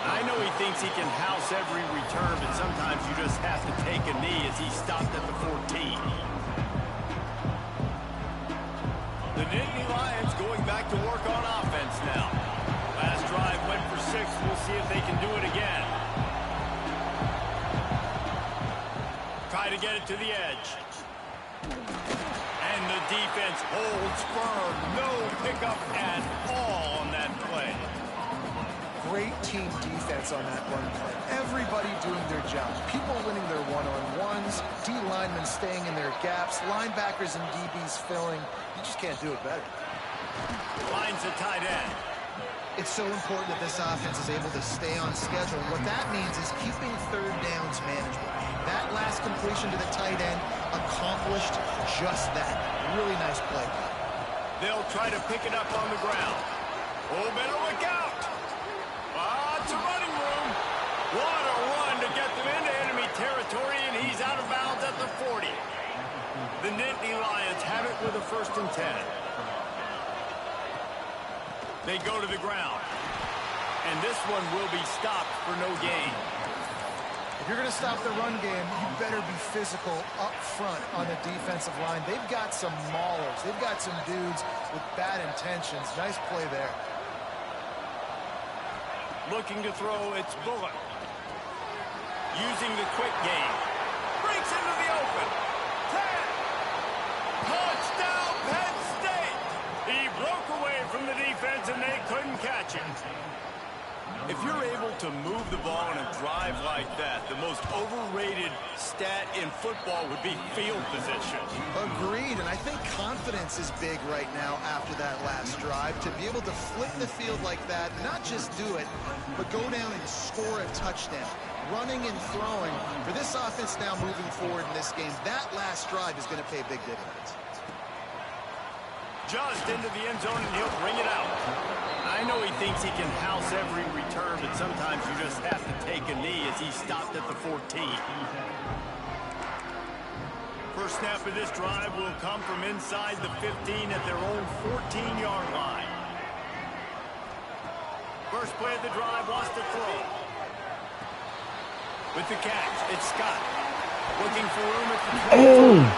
I know he thinks he can house every return, but sometimes you just have to take a knee as he stopped at the 14. The Nittany Lions going back to work on offense now. Last drive went for 6. We'll see if they can do it again. Try to get it to the edge. And the defense holds firm. No pickup at all on that play. Great team defense on that run play. Everybody doing their job. People winning their one-on-ones, D linemen staying in their gaps, linebackers and DBs filling. You just can't do it better. Finds the tight end. It's so important that this offense is able to stay on schedule. What that means is keeping third downs manageable. That last completion to the tight end accomplished just that. Really nice play. They'll try to pick it up on the ground. Oh, better look out. It's a running room. What a run to get them into enemy territory, and he's out of bounds at the 40. The Nittany Lions have it with a 1st and 10. They go to the ground. And this one will be stopped for no gain. If you're going to stop the run game, you better be physical up front on the defensive line. They've got some maulers. They've got some dudes with bad intentions. Nice play there. Looking to throw, it's Bullock. Using the quick game. Breaks into the open. 10. Touchdown, Penn State. He broke away from the defense, and they couldn't catch him. If you're able to move the ball in a drive like that, the most overrated stat in football would be field position. Agreed, and I think confidence is big right now after that last drive. To be able to flip the field like that, not just do it, but go down and score a touchdown. Running and throwing. For this offense now moving forward in this game, that last drive is going to pay big dividends. Just into the end zone, and he'll bring it out. I know he thinks he can house every return, but sometimes you just have to take a knee as he stopped at the 14. First snap of this drive will come from inside the 15 at their own 14-yard line. First play of the drive wants to throw. With the catch, it's Scott. Looking for room at the 20.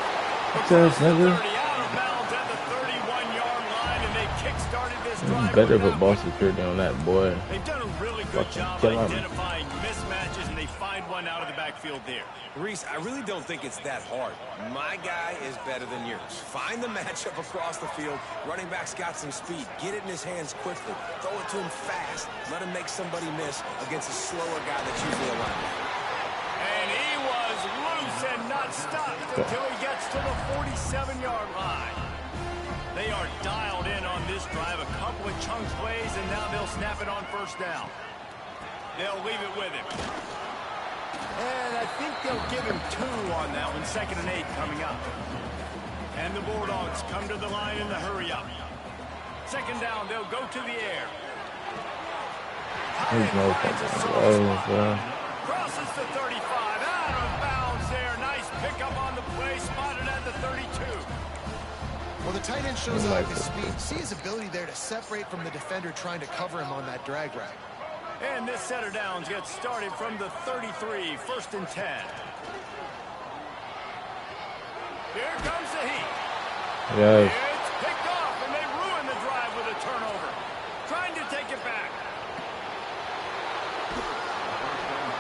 Across the 30, out of bounds at the 31-yard line, and they kick-started this drive better football security on that boy. They've done a really good job identifying mismatches, and they find one out of the backfield there. Reese, I really don't think it's that hard. My guy is better than yours. Find the matchup across the field. Running back's got some speed. Get it in his hands quickly. Throw it to him fast. Let him make somebody miss against a slower guy that's usually a lineman. And he was loose and not stopped until he gets to the 47-yard line. They are dialed in on this drive. A couple of chunk plays, and now they'll snap it on first down. They'll leave it with him. And I think they'll give him 2 on that one. 2nd and 8 coming up. And the Bulldogs come to the line in the hurry up. 2nd down, they'll go to the air. Crosses the 35. Out of bounds there. Nice pickup on the play. Spotted at the 32. Well, the tight end shows off his speed. See his ability there to separate from the defender trying to cover him on that drag route. And this set of downs gets started from the 33, 1st and 10. Here comes the heat. Yes. It's picked off, and they ruin the drive with a turnover. Trying to take it back.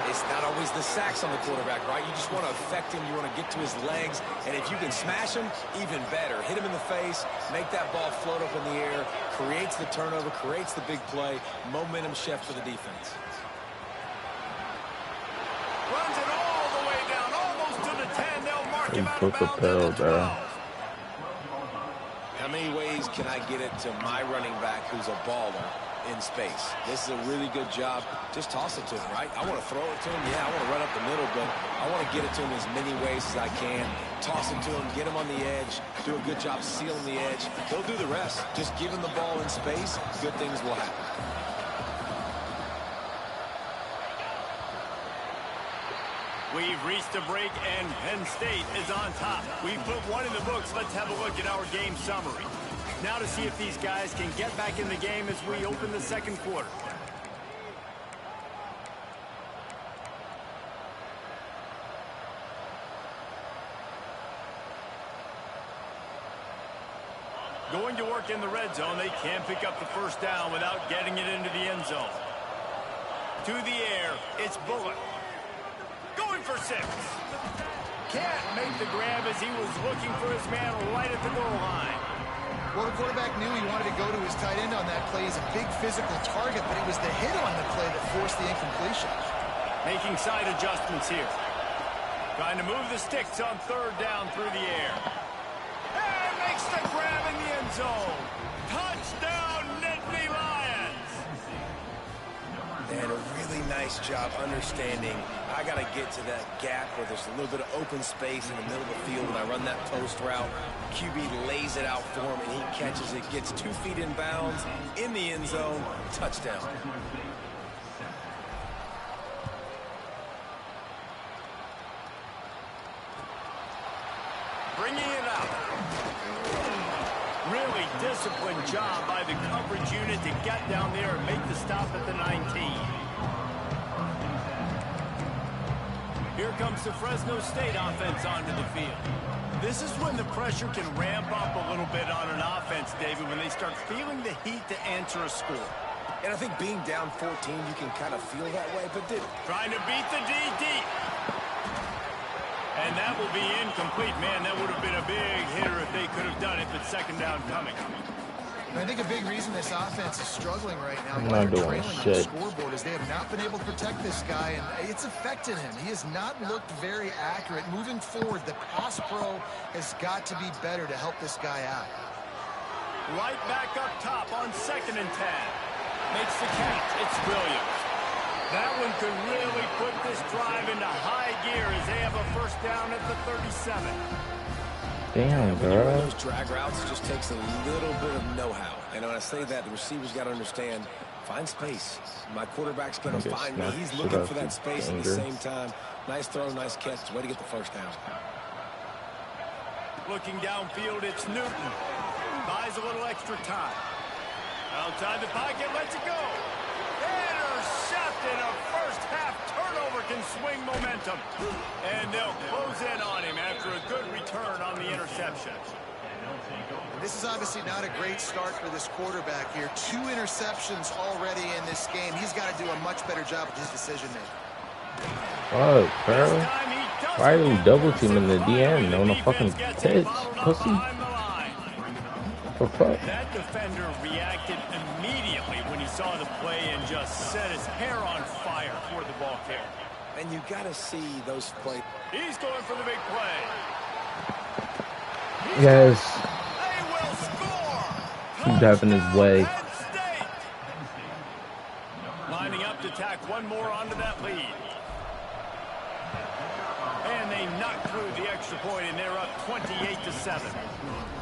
It's not always the sacks on the quarterback, right? You just want to affect him. You want to get to his legs. And if you can smash him, even better. Hit him in the face, make that ball float up in the air, creates the turnover, creates the big play. Momentum shift for the defense. Runs it all the way down, almost to the 10. They'll mark him out of bounds at the 12. How many ways can I get it to my running back who's a baller in space? This is a really good job. Just toss it to him, right? I want to throw it to him. Yeah, I want to run up the middle, but I want to get it to him as many ways as I can. Toss it to him, get him on the edge, do a good job sealing the edge. He'll do the rest. Just give him the ball in space, good things will happen. We've reached a break, and Penn State is on top. We put one in the books. Let's have a look at our game summary. Now to see if these guys can get back in the game as we open the 2nd quarter. Going to work in the red zone. They can't pick up the 1st down without getting it into the end zone. To the air, it's Bullock. Going for 6. Can't make the grab as he was looking for his man right at the goal line. Well, the quarterback knew he wanted to go to his tight end on that play. He's a big physical target, but it was the hit on the play that forced the incompletion. Making side adjustments here. Trying to move the sticks on 3rd down through the air. And makes the grab in the end zone. Touchdown, Nittany Lions! And a really nice job understanding I got to get to that gap where there's a little bit of open space in the middle of the field when I run that post route. QB lays it out for him, and he catches it, gets 2 feet in bounds, in the end zone, touchdown. Bringing it out. Really disciplined job by the coverage unit to get down there and make the stop at the 19. Here comes the Fresno State offense onto the field. This is when the pressure can ramp up a little bit on an offense, David, when they start feeling the heat to answer a score. And I think being down 14, you can kind of feel that way, but trying to beat the D deep. And that will be incomplete. Man, that would have been a big hitter if they could have done it, but 2nd down coming. And I think a big reason this offense is struggling right now, not doing trailing on the shit. scoreboard, is they have not been able to protect this guy, and it's affected him. He has not looked very accurate. Moving forward, the pass pro has got to be better to help this guy out. Right back up top on 2nd and 10. Makes the catch. It's Williams. That one could really put this drive into high gear as they have a 1st down at the 37. Damn, when you run bro. those drag routes, it just takes a little bit of know-how. And when I say that, the receivers got to understand, find space. My quarterback's going to find me. He's looking for that space at the same time. Nice throw, nice catch. Way to get the 1st down. Looking downfield, it's Newton. Buys a little extra time. Outside the pocket, lets it go. Intercepted. A 1st half turnover can swing momentum. And they'll close in on him after a good return on the interception. This is obviously not a great start for this quarterback here. 2 interceptions already in this game. He's got to do a much better job with his decision-making. Fuck, bro. Why are you double teaming the DN on a fucking pitch, pussy? For fuck. That defender reacted immediately when he saw the play and just set his hair on fire for the ball carrier. And you got to see those plays. He's going for the big play. Yes. They will score. Keep having his way. Lining up to tack one more onto that lead. And they knock through the extra point, and they're up 28-7.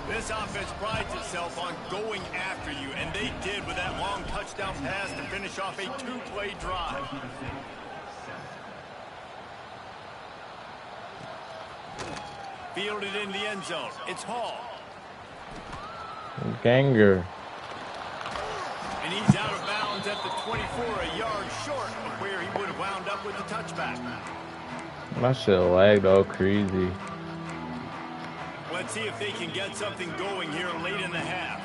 This offense prides itself on going after you, and they did with that long touchdown pass to finish off a 2-play drive. Fielded in the end zone. It's Hall. Ganger. And he's out of bounds at the 24, a yard short of where he would have wound up with the touchback. My shit lagged all crazy. Let's see if they can get something going here late in the half.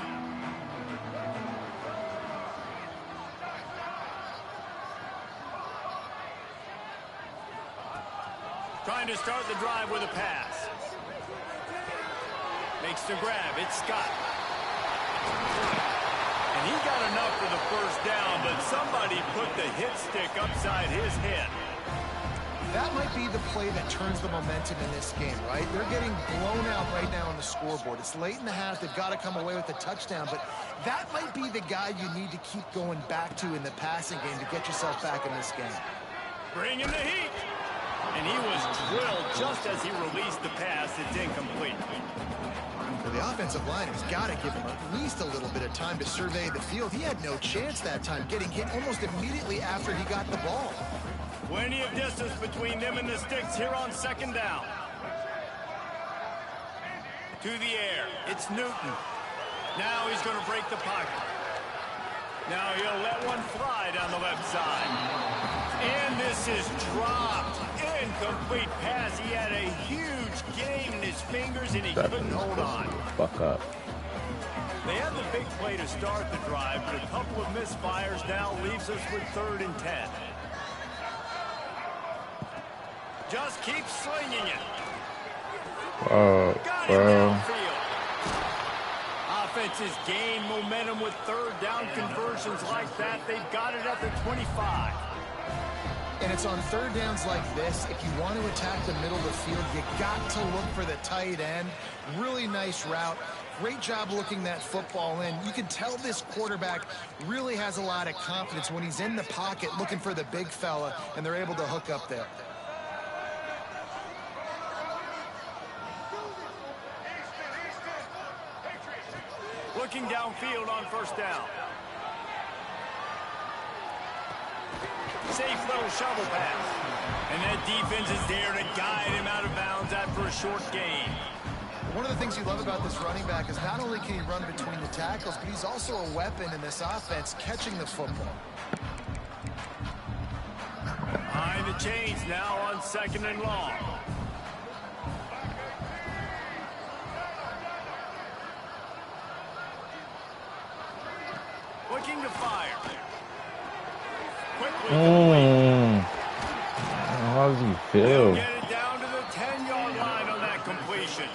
Trying to start the drive with a pass. Makes the grab. It's Scott. And he got enough for the first down, but somebody put the hit stick upside his head. That might be the play that turns the momentum in this game, right? They're getting blown out right now on the scoreboard. It's late in the half. They've got to come away with a touchdown, but that might be the guy you need to keep going back to in the passing game to get yourself back in this game. Bring in the heat. And he was drilled just as he released the pass. It's incomplete. Well, the offensive line has got to give him at least a little bit of time to survey the field. He had no chance that time, getting hit almost immediately after he got the ball. Plenty of distance between them and the sticks here on second down. To the air. It's Newton. Now he's going to break the pocket. Now he'll let one fly down the left side. And this is dropped. Incomplete pass. He had a huge gain in his fingers, and he couldn't hold on. Fuck up. They had the big play to start the drive, but a couple of misfires now leaves us with 3rd and 10. Just keep slinging it. Oh, Got bro. him downfield. Offenses gain momentum with 3rd down conversions like that. They've got it at the 25. And it's on 3rd downs like this. If you want to attack the middle of the field, you got to look for the tight end. Really nice route. Great job looking that football in. You can tell this quarterback really has a lot of confidence when he's in the pocket looking for the big fella, and they're able to hook up there. Looking downfield on 1st down. Safe little shovel pass. And that defense is there to guide him out of bounds after a short gain. One of the things you love about this running back is not only can he run between the tackles, but he's also a weapon in this offense, catching the football. Behind the chains now on 2nd and long. Looking to fire. Quickly complete. How does he He'll feel? get it down to the 10-yard line on that completion.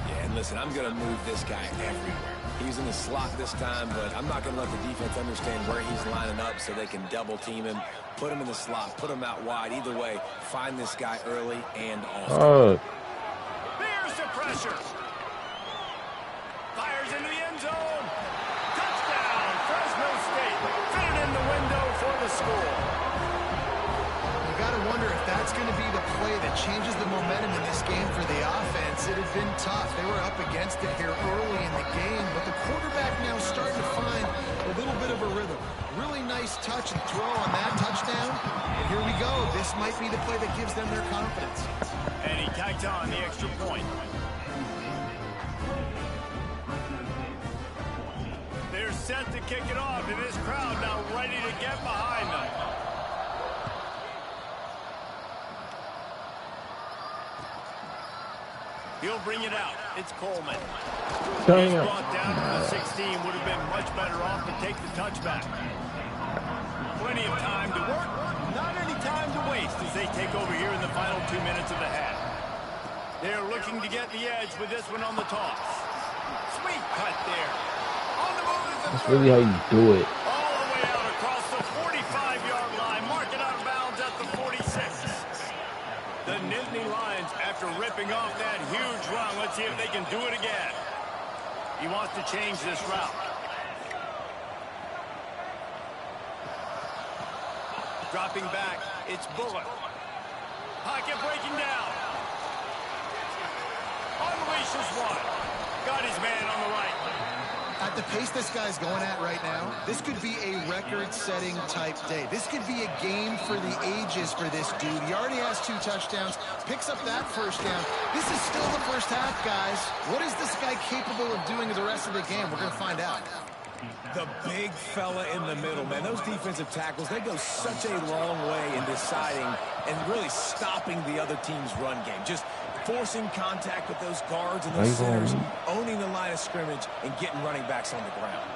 Yeah, and listen, I'm going to move this guy everywhere. He's in the slot this time, but I'm not going to let the defense understand where he's lining up so they can double team him, put him in the slot, put him out wide. Either way, find this guy early and often. Oh, There's the pressure. Fires into the end zone. Touchdown, Fresno State. Fit it in the window for the score. You got to wonder if that's going to be the play that changes the momentum in this game for the offense. It had been tough. They were up against it here early in the game, but the quarterback now starting to find a little bit of a rhythm. Really nice touch and throw on that touchdown. And here we go. This might be the play that gives them their confidence. And he tacked on the extra point. They're set to kick it off, and this crowd now ready to get behind them. He'll bring it out. It's Coleman. He's Damn. brought down to the 16. Would have been much better off to take the touchback. Plenty of time to work. Not any time to waste as they take over here in the final 2 minutes of the half. They're looking to get the edge with this one on the toss. Sweet cut there. On the move is the That's really how you do it. all the way out across the 45-yard line. Mark it out of bounds at the 46. The Nittany Lions, after ripping off that huge run, let's see if they can do it again. He wants to change this route. Dropping back, it's Bullock. Pocket breaking down. Unleashes one. Got his man on the right. At the pace this guy's going at right now, this could be a record-setting type day. This could be a game for the ages for this dude. He already has 2 touchdowns, picks up that first down. This is still the first half, guys. What is this guy capable of doing the rest of the game? We're going to find out. The big fella in the middle, man. Those defensive tackles, they go such a long way in deciding and really stopping the other team's run game. Just forcing contact with those guards and those centers, owning the line of scrimmage, and getting running backs on the ground.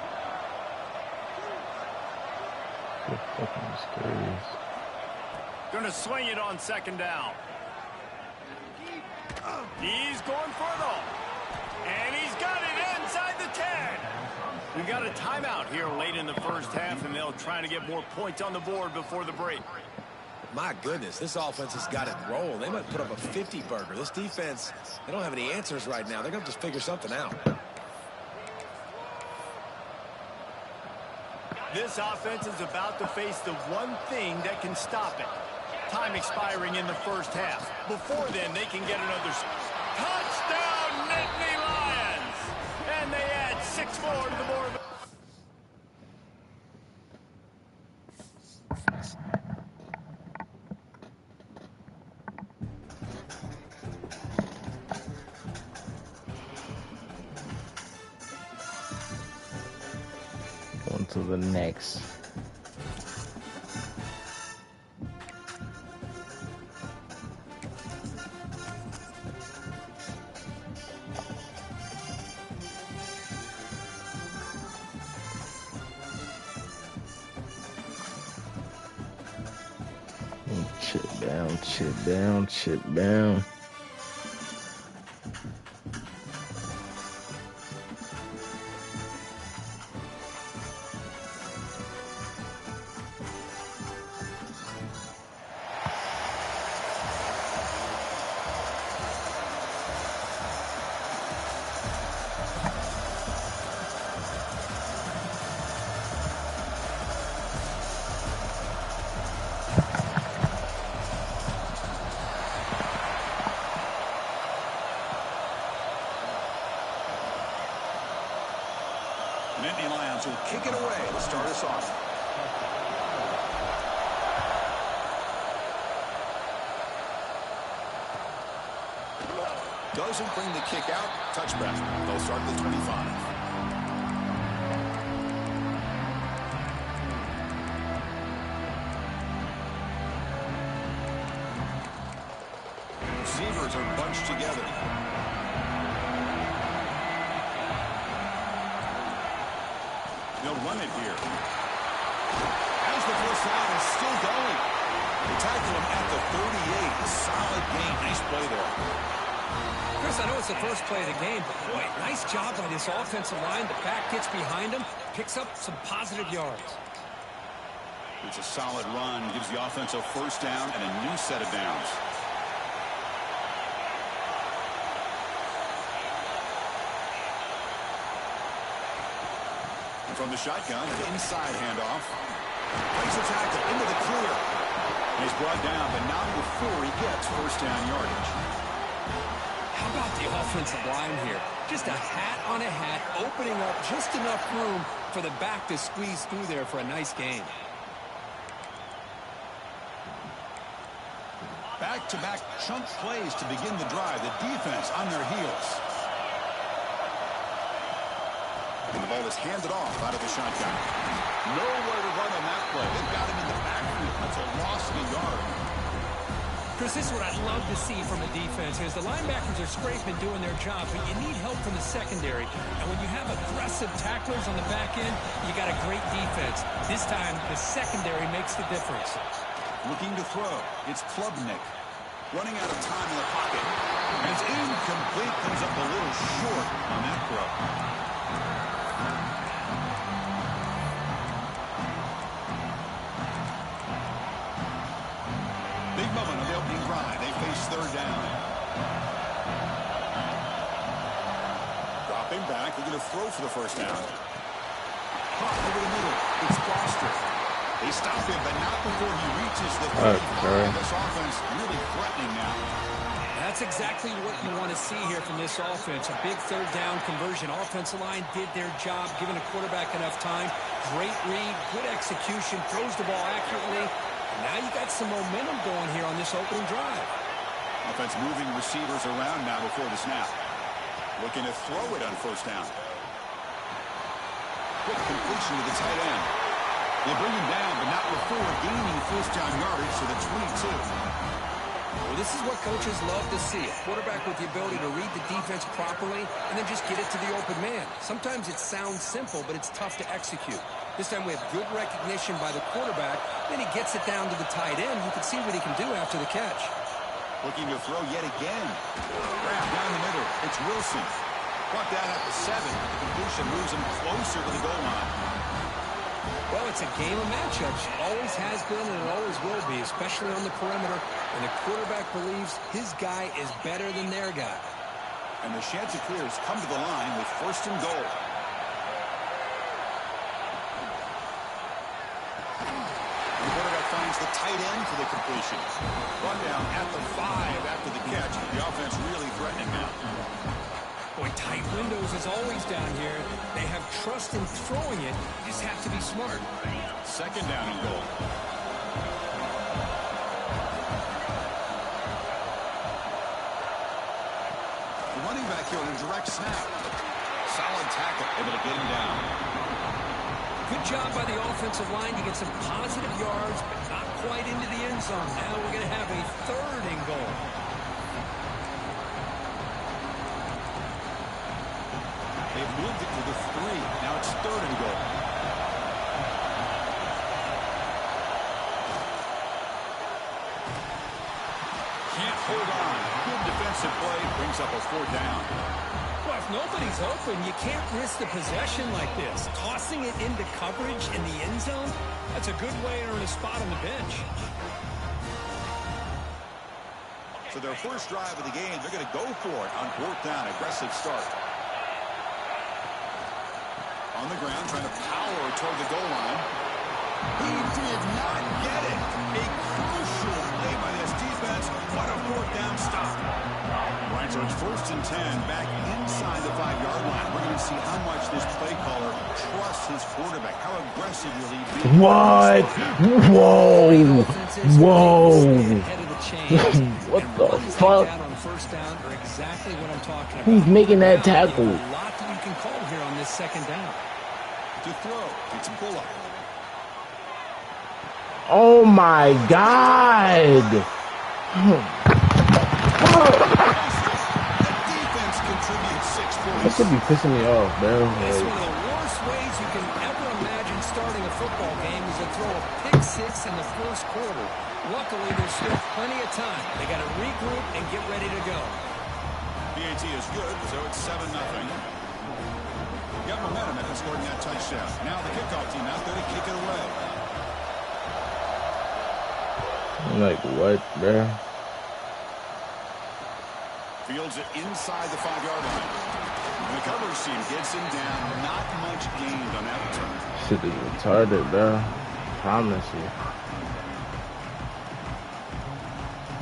You're fucking mysterious. Gonna swing it on second down. He's going for it all. And he's got it inside the 10. We've got a timeout here late in the first half, and they'll try to get more points on the board before the break. My goodness, this offense has got it rolling. They might put up a 50-burger. This defense, they don't have any answers right now. They're going to just figure something out. This offense is about to face the one thing that can stop it. Time expiring in the first half. Before then, they can get another touchdown, Nittany Lions! And they add 6 more to the board. On to the next. Chip down, chip down, chip down. Nittany Lions will kick it away to start us off. Doesn't bring the kick out. Touchback. They'll start at the 25. Receivers are bunched together. They'll run it here. As the first down is still going. They tackle him at the 38. Solid gain. Nice play there. Chris, I know it's the first play of the game, but boy, nice job by this offensive line. The back gets behind him, picks up some positive yards. It's a solid run. Gives the offense a first down and a new set of downs. From the shotgun, an inside handoff. Breaks a tackle into the clear. He's brought down, but not before he gets first down yardage. How about the offensive line here? Just a hat on a hat, opening up just enough room for the back to squeeze through there for a nice gain. Back-to-back chunk plays to begin the drive. The defense on their heels. And the ball is handed off out of the shotgun. Nowhere to run on that play. They've got him in the backfield. That's a loss of a yard. Chris, this is what I'd love to see from a defense is the linebackers are scraping doing their job, but you need help from the secondary. And when you have aggressive tacklers on the back end, you got a great defense. This time, the secondary makes the difference. Looking to throw. It's Klubnik. Running out of time in the pocket. And it's incomplete. Comes up a little short on that throw. Big moment on the opening drive. They face third down. Dropping back. They're going to throw for the first down. Caught over the middle. It's Foster. They stop him, but not before he reaches the 35. This offense really threatening now. That's exactly what you want to see here from this offense. A big third down conversion. Offensive line did their job, giving the quarterback enough time. Great read, good execution, throws the ball accurately. And now you got some momentum going here on this opening drive. Offense moving receivers around now before the snap. Looking to throw it on first down. Quick completion to the tight end. They bring him down, but not before gaining first down yardage to the 22. Well, this is what coaches love to see. A quarterback with the ability to read the defense properly and then just get it to the open man. Sometimes it sounds simple, but it's tough to execute. This time we have good recognition by the quarterback. Then he gets it down to the tight end. You can see what he can do after the catch. Looking to throw yet again. Grab down the middle. It's Wilson. Brought down at the 7. The completion moves him closer to the goal line. Well, it's a game of matchups. Always has been and it always will be, especially on the perimeter. And the quarterback believes his guy is better than their guy. And the Chanticleers come to the line with first and goal. The quarterback finds the tight end for the completion. Run down at the 5 after the catch. The offense really threatening now. Boy, tight windows is always down here. They have trust in throwing it. You just have to be smart. Second down and goal. The running back here on a direct snap. Solid tackle, able to get him down. Good job by the offensive line to get some positive yards, but not quite into the end zone. Now we're going to have a third and goal. They've moved it to the 3. Now it's third and goal. Can't hold on. Good defensive play. Brings up a fourth down. Well, if nobody's open, you can't risk the possession like this. Tossing it into coverage in the end zone, that's a good way to earn a spot on the bench. So their first drive of the game, they're going to go for it on fourth down. Aggressive start. On the ground, trying to power toward the goal line. He did not get it. A crucial play by this defense. What a fourth down stop. Right, so it's first and 10, back inside the 5-yard line. We're going to see how much this play caller trusts his quarterback. How aggressive will he be? What? Whoa. Whoa. What the fuck? Who's making that tackle? A lot that you can call here on this second down. To throw, it's Bullock. Oh my God! The defense contributes 6 points. That should be pissing me off, bro. It's one of the worst ways you can ever imagine starting a football game is to throw a pick 6 in the first quarter. Luckily, there's still plenty of time. They got to regroup and get ready to go. PAT is good, so it's 7-0. Got momentum after scoring that touchdown. Now the kickoff team out there to kick it away. Like what, bro? Fields it inside the 5-yard line. And the coverage team gets him down. Not much gained on that return. Shit is retarded, bro. Promise you.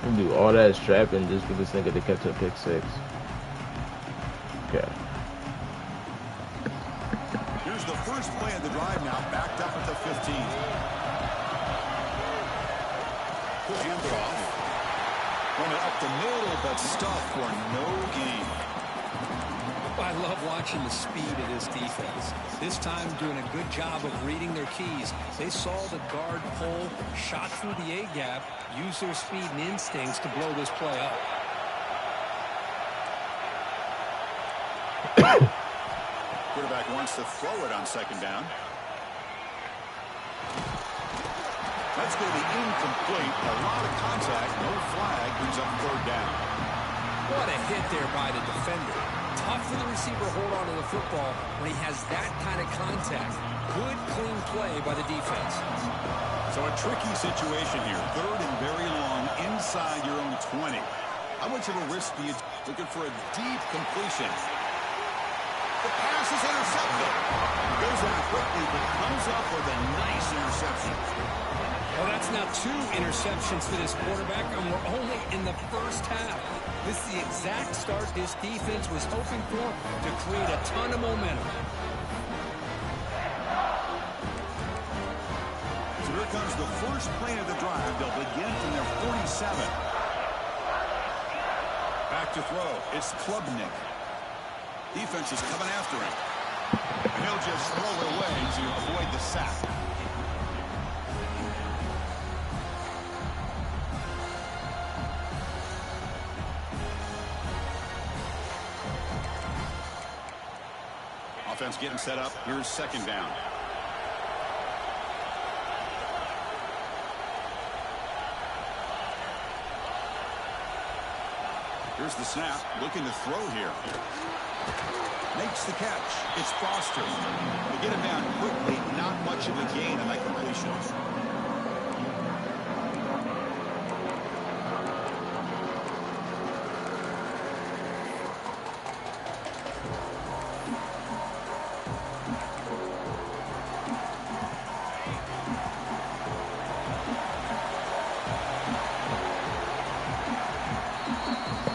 You do all that strapping just for this nigga to catch a pick 6. Okay. Here's the first play of the drive now, backed up at the 15. Hand it off. Run it up the middle, but stuffed for no gain. I love watching the speed of this defense. This time doing a good job of reading their keys. They saw the guard pull, shot through the A-gap, used their speed and instincts to blow this play up. Quarterback wants to throw it on second down. That's going to be incomplete. A lot of contact. No flag. Brings up third down. What a hit there by the defender. Tough for the receiver to hold on to the football when he has that kind of contact. Good, clean play by the defense. So a tricky situation here. Third and very long inside your own 20. How much of a risk do you looking for a deep completion? The pass is intercepted. Goes out quickly, but comes up with a nice interception. Well, that's now 2 interceptions for this quarterback, and we're only in the first half. This is the exact start this defense was hoping for to create a ton of momentum. So here comes the first play of the drive. They'll begin from their 47. Back to throw. It's Klubnik. Defense is coming after him. And he'll just throw it away to avoid the sack. Offense getting set up. Here's second down. Here's the snap. Looking to throw here. Makes the catch. It's Foster. They get him down quickly. Not much of a gain on that completion.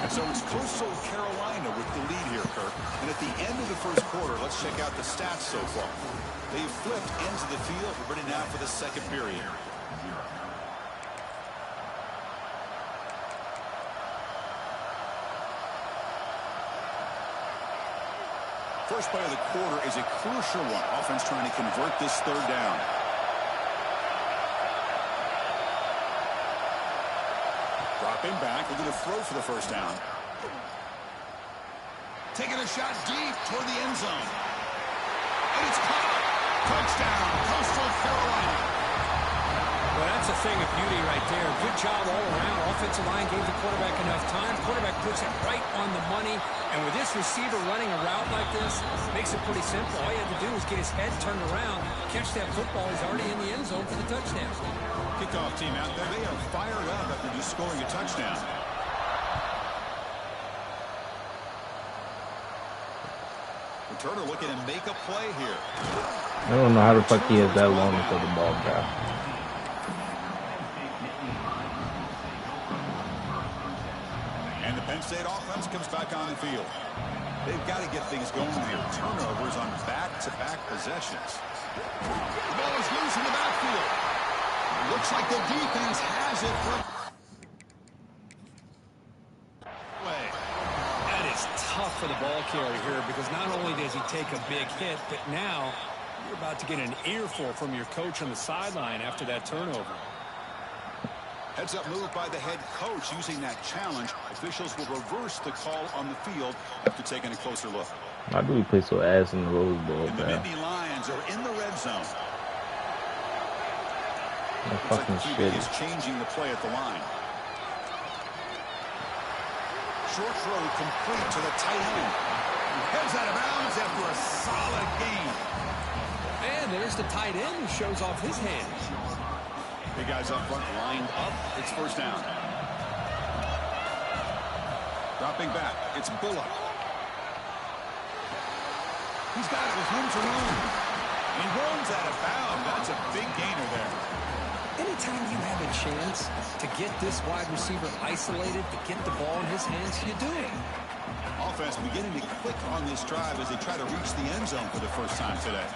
So it's Coastal Carolina with the lead here, Kirk. And at the end of the first quarter, let's check out the stats so far. They've flipped into the field. We're ready now for the second period. First play of the quarter is a crucial one. Offense trying to convert this third down. Dropping back, looking to throw for the first down. Taking a shot deep toward the end zone. And it's caught. Touchdown, Coastal Carolina. Well, that's a thing of beauty right there. Good job all around. Offensive line gave the quarterback enough time. Quarterback puts it right on the money. And with this receiver running a route like this, makes it pretty simple. All you have to do is get his head turned around, catch that football. He's already in the end zone for the touchdown. Kickoff team out there. They are fired up after just scoring a touchdown. Returner looking to make a play here. I don't know how the fuck he has that long until the ball drops. And the Penn State offense comes back on the field. They've got to get things going here. Turnovers on back-to-back possessions. The ball is loose in the backfield. Looks like the defense has it for... That is tough for the ball carrier here because not only does he take a big hit, but now you're about to get an earful from your coach on the sideline after that turnover. Heads-up move by the head coach using that challenge. Officials will reverse the call on the field after taking a closer look. Why do we play so ass in the Rose Bowl, And the man? Nittany Lions are in the red zone. No Looks fucking like the shit. QB is changing the play at the line. Short throw complete to the tight end. Heads out of bounds after a solid gain. And there's the tight end who shows off his hands. Big guys up front lined up. It's first down. Dropping back. It's Bullock. He's got it with room to roam. He runs out of bounds. That's a big gainer there. Anytime you have a chance to get this wide receiver isolated, to get the ball in his hands, you do it. Offense beginning to click on this drive as they try to reach the end zone for the first time today.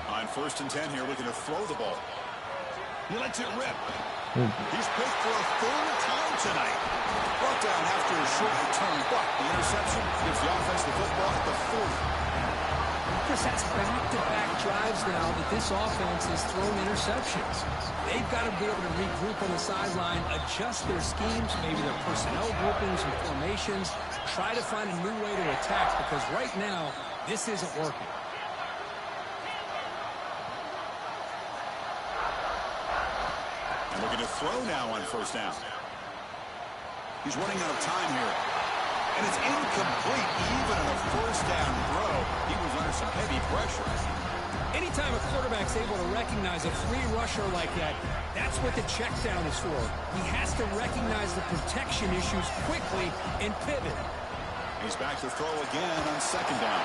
On first and 10 here, looking to throw the ball. He lets it rip. He's picked for a third time tonight. Brought down after short return, but the interception gives the offense the football at the 40. Chris, that's back-to-back drives now that this offense has thrown interceptions. They've got to be able to regroup on the sideline, adjust their schemes, maybe their personnel groupings and formations, try to find a new way to attack, because right now, this isn't working. And looking to throw now on first down. He's running out of time here. And it's incomplete, even on a first down throw. He was under some heavy pressure. Anytime a quarterback's able to recognize a free rusher like that, that's what the check down is for. He has to recognize the protection issues quickly and pivot. He's back to throw again on second down.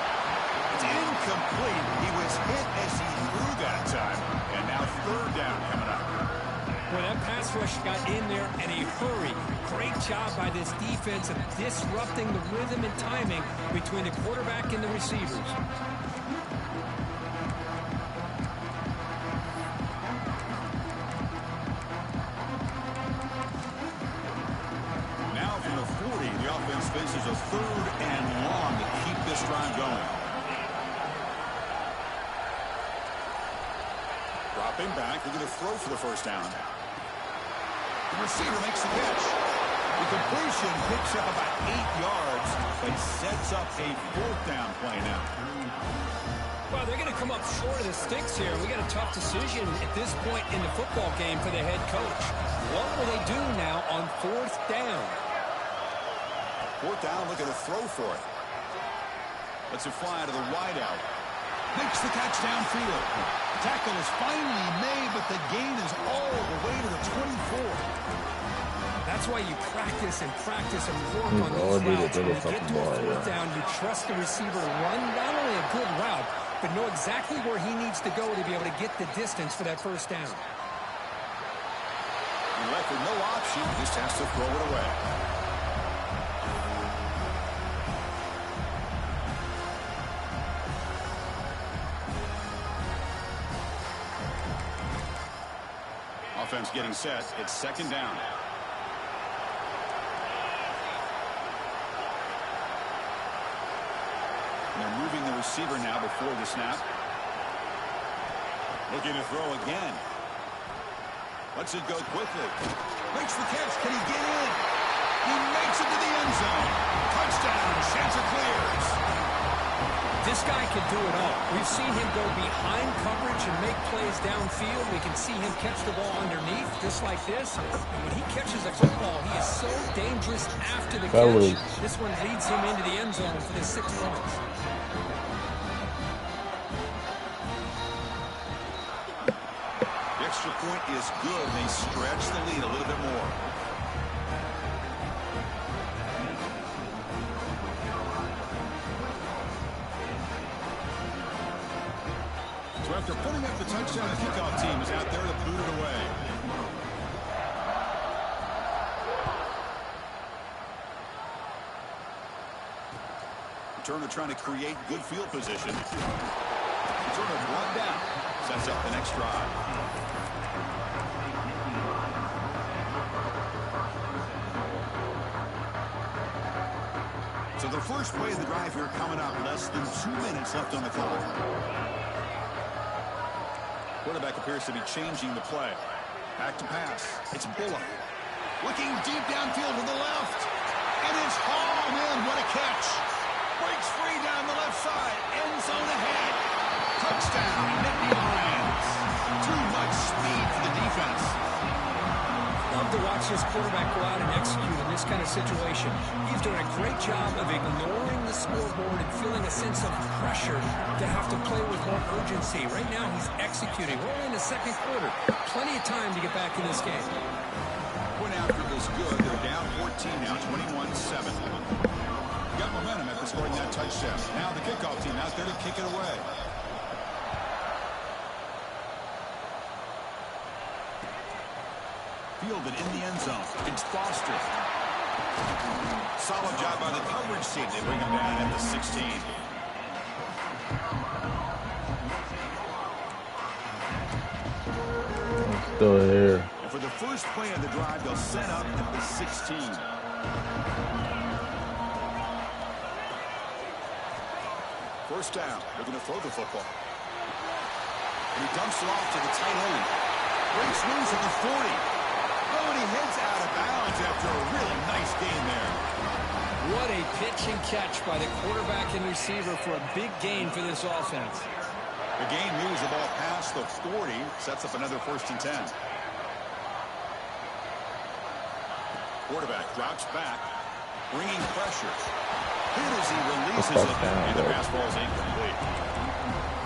It's incomplete. He was hit as he threw that time. And now third down coming up. Well, that pass rush got in there in a hurry. Great job by this defense of disrupting the rhythm and timing between the quarterback and the receivers. Now from the 40, the offense faces a third and long to keep this drive going. Dropping back, they're going to throw for the first down. The receiver makes the catch. The completion picks up about 8 yards, but sets up a fourth down play now. Well, they're going to come up short of the sticks here. We got a tough decision at this point in the football game for the head coach. What will they do now on fourth down? Fourth down, looking to throw for it. Lets it fly to the wideout. Makes the catch downfield. Tackle is finally made, but the gain is all the way to the 24. That's why you practice and work on these routes. When you get to a fourth down, you trust the receiver to run not only a good route, but know exactly where he needs to go to be able to get the distance for that first down. He left with no option, just has to throw it away. Offense getting set. It's second down. And they're moving the receiver now before the snap. Looking to throw again. Lets it go quickly. Makes the catch. Can he get in? He makes it to the end zone. Touchdown. Chance it clears. This guy can do it all. We've seen him go behind coverage and make plays downfield. We can see him catch the ball underneath, just like this. And when he catches a football, he is so dangerous after the catch. This one leads him into the end zone for the 6 points. The extra point is good. They stretch the lead a little bit more. So after putting up the touchdown, the kickoff team is out there to boot it away. Returner trying to create good field position. Returner brought down. Sets up the next drive. So the first play of the drive here coming up. Less than 2 minutes left on the clock. Quarterback appears to be changing the play. Back to pass. It's Bullock. Looking deep downfield to the left. And it's hauled in. What a catch. Breaks free down the left side. End zone ahead. Touchdown, Nittany Lions. Too much speed for the defense. Love to watch this quarterback go out and execute in this kind of situation. He's doing a great job of ignoring the scoreboard and feeling a sense of pressure to have to play with more urgency. Right now, he's executing. We're only in the second quarter. Plenty of time to get back in this game. Point after was good. They're down 14 now, 21-7. Got momentum after scoring that touchdown. Now the kickoff team out there to kick it away. Fielded in the end zone. It's Foster. Solid job by the coverage team. They bring him down at the 16. Still here. And for the first play of the drive, they'll set up at the 16. First down. They're going to throw the football. And he dumps it off to the tight end. Breaks loose at the 40. Oh, and he heads out of bounds after a really nice gain there. What a pitch and catch by the quarterback and receiver for a big gain for this offense. The gain moves the ball past the 40. Sets up another 1st and 10. Quarterback drops back, bringing pressure. Hit as he releases it, and the pass ball is incomplete.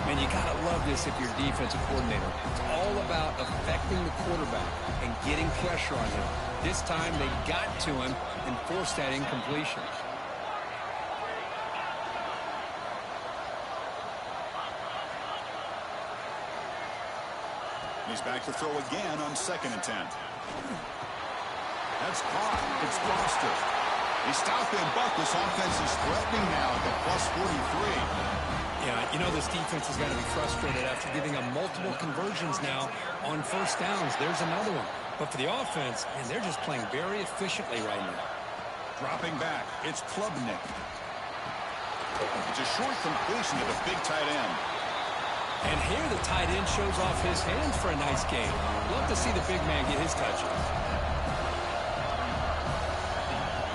And you gotta love this if you're defensive coordinator. It's all about affecting the quarterback and getting pressure on him. This time they got to him and forced that incompletion. He's back to throw again on 2nd and 10. That's caught. It's Foster. They stop him, but this offense is threatening now at the +43. Yeah, you know this defense has got to be frustrated after giving them multiple conversions now on 1st downs. There's another one. But for the offense, man, they're just playing very efficiently right now. Dropping back, it's Klubnik. It's a short completion to the big tight end. And here the tight end shows off his hands for a nice game. Love to see the big man get his touches.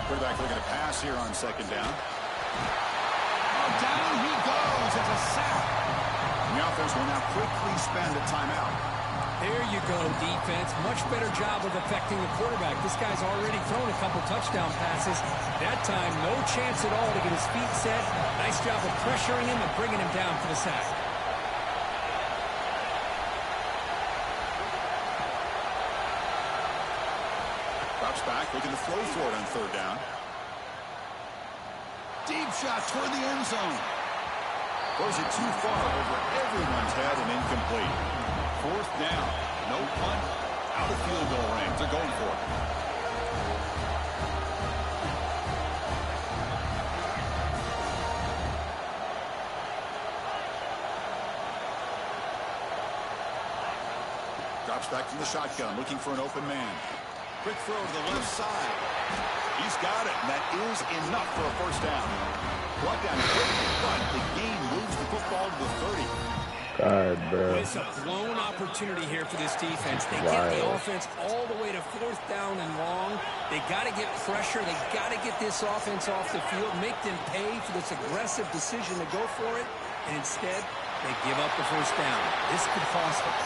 Quarterback looking to pass here on 2nd down. Oh, down he goes. It's a sack. And the offense will now quickly spend a timeout. There you go, defense. Much better job of affecting the quarterback. This guy's already thrown a couple touchdown passes. That time, no chance at all to get his feet set. Nice job of pressuring him and bringing him down for the sack. Drops back, looking to throw for it on 3rd down. Deep shot toward the end zone. Throws it too far over everyone's head and incomplete. 4th down. No punt. Out of field goal range. They're going for it. Drops back from the shotgun, looking for an open man. Quick throw to the left side. He's got it, and that is enough for a 1st down. Brought down quickly, but the game moves the football to the 30. God, bro. It's a blown opportunity here for this defense. They get the offense all the way to 4th down and long. They got to get pressure. They got to get this offense off the field, make them pay for this aggressive decision to go for it. And instead, they give up the 1st down. This could cost them.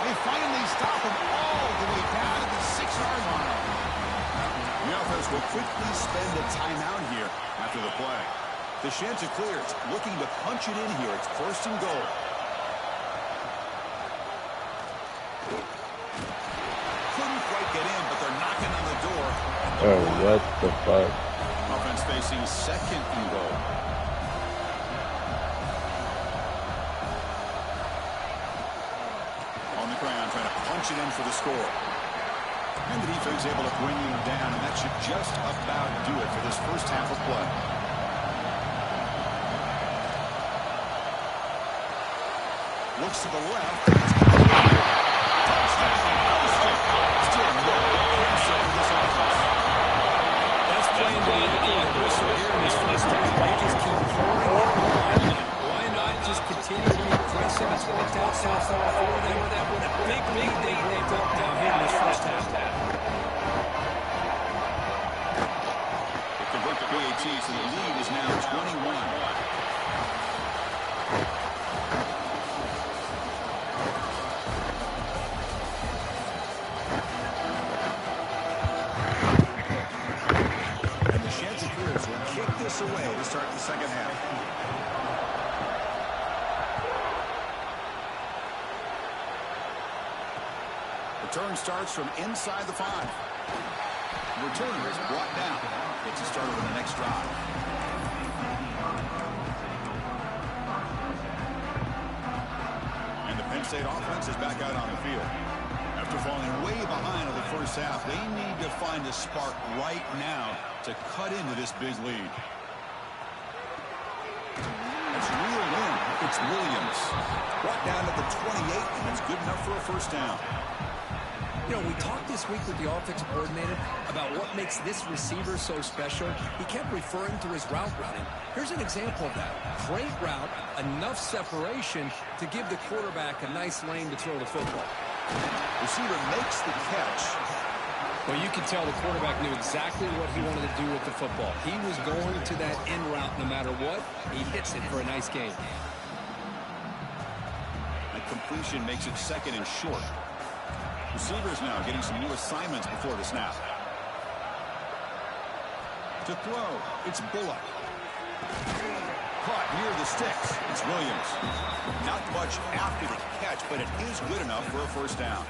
They finally stop him all the way down to the 6-yard line. The offense will quickly spend a timeout here after the play. The Chanticleers looking to punch it in here. It's 1st and goal. Couldn't quite get in, but they're knocking on the door. Oh, what the fuck? Offense facing 2nd and goal. On the ground, trying to punch it in for the score. And the defense able to bring him down, and that should just about do it for this 1st half of play. Looks to the left. Touchdown. Still no answer for this offense. That's playing the whistle here in this 1st half. They just keep pouring it on. Why not just continue to be aggressive? It's worked out so far for them. With a big lead they picked up down here in this 1st half. They convert the PAT, so the lead is now 21. Away to start the 2nd half. Return starts from inside the 5. Returner is brought down. Gets a start on the next drive. And the Penn State offense is back out on the field. After falling way behind in the 1st half, they need to find a spark right now to cut into this big lead. That's reeled in. It's Williams. Brought down to the 28, and it's good enough for a 1st down. You know, we talked this week with the offensive coordinator about what makes this receiver so special. He kept referring to his route running. Here's an example of that. Great route, enough separation to give the quarterback a nice lane to throw the football. Receiver makes the catch. Well, you could tell the quarterback knew exactly what he wanted to do with the football. He was going to that in route no matter what. He hits it for a nice gain. That completion makes it second and short. Receivers now getting some new assignments before the snap. To throw, it's Bullock. Caught near the sticks. It's Williams. Not much after the catch, but it is good enough for a first down.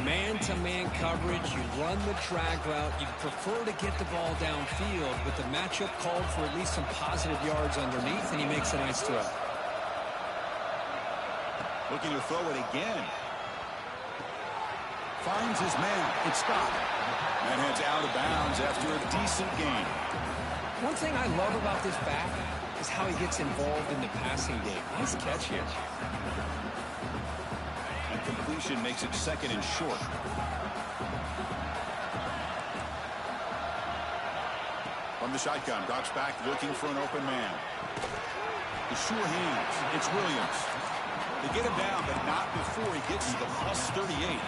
Man-to-man coverage, you run the drag route, you prefer to get the ball downfield, but the matchup called for at least some positive yards underneath, and he makes a nice throw. Looking to throw it again. Finds his man. It's Scott. And heads out of bounds after a decent gain. One thing I love about this back is how he gets involved in the passing game. Nice catch here. And completion makes it second and short. From the shotgun, drops back looking for an open man. The sure hands. It's Williams. They get him down, but not before he gets to the +38.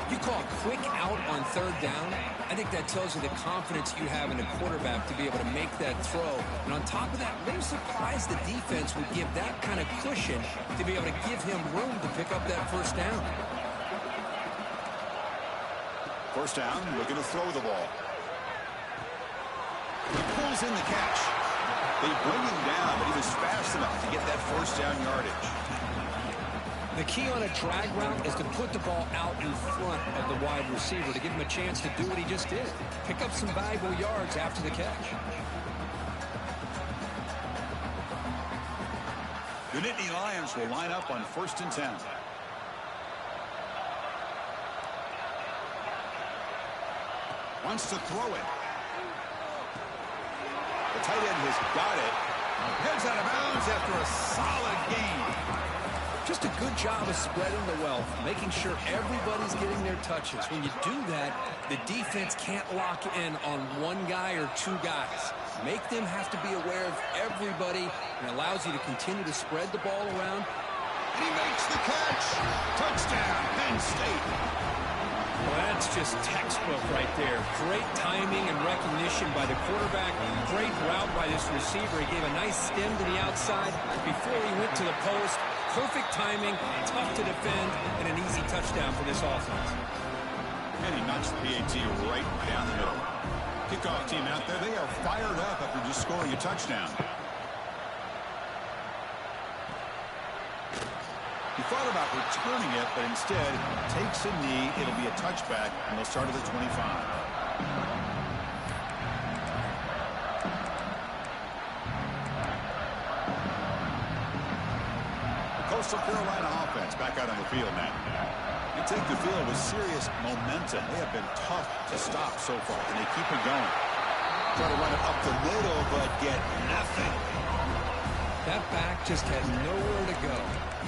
You call a quick out on third down. I think that tells you the confidence you have in a quarterback to be able to make that throw. And on top of that, a little surprised the defense would give that kind of cushion to be able to give him room to pick up that first down. First down, looking to throw the ball. He pulls in the catch. They bring him down, but he was fast enough to get that first down yardage. The key on a drag route is to put the ball out in front of the wide receiver to give him a chance to do what he just did. Pick up some valuable yards after the catch. The Nittany Lions will line up on 1st and 10. Wants to throw it. The tight end has got it. Heads out of bounds after a solid gain. Just a good job of spreading the wealth, making sure everybody's getting their touches. When you do that, the defense can't lock in on one guy or two guys. Make them have to be aware of everybody, and allows you to continue to spread the ball around. He makes the catch. Touchdown, Penn State. Well, that's just textbook right there. Great timing and recognition by the quarterback. Great route by this receiver. He gave a nice stem to the outside before he went to the post. Perfect timing, tough to defend, and an easy touchdown for this offense. And he knocks the PAT right down the middle. Kickoff team out there, they are fired up after just scoring a touchdown. He thought about returning it, but instead takes a knee. It'll be a touchback, and they'll start at the 25. Coastal Carolina offense back out on the field now. They take the field with serious momentum. They have been tough to stop so far, and they keep it going. Try to run it up the middle, but get nothing. That back just had nowhere to go.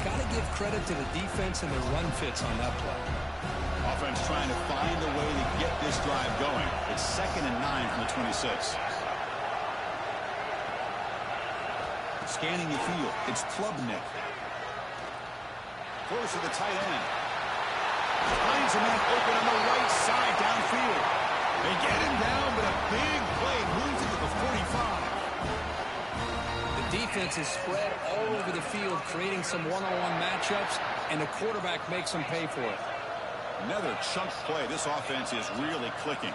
Got to give credit to the defense and the run fits on that play. Offense trying to find a way to get this drive going. It's 2nd and 9 from the 26. Scanning the field, it's Klubnik. Throws to the tight end. Finds a man open on the right side downfield. They get him down, but a big play moves into the 45. The defense is spread all over the field, creating some one-on-one matchups, and the quarterback makes them pay for it. Another chunk play. This offense is really clicking.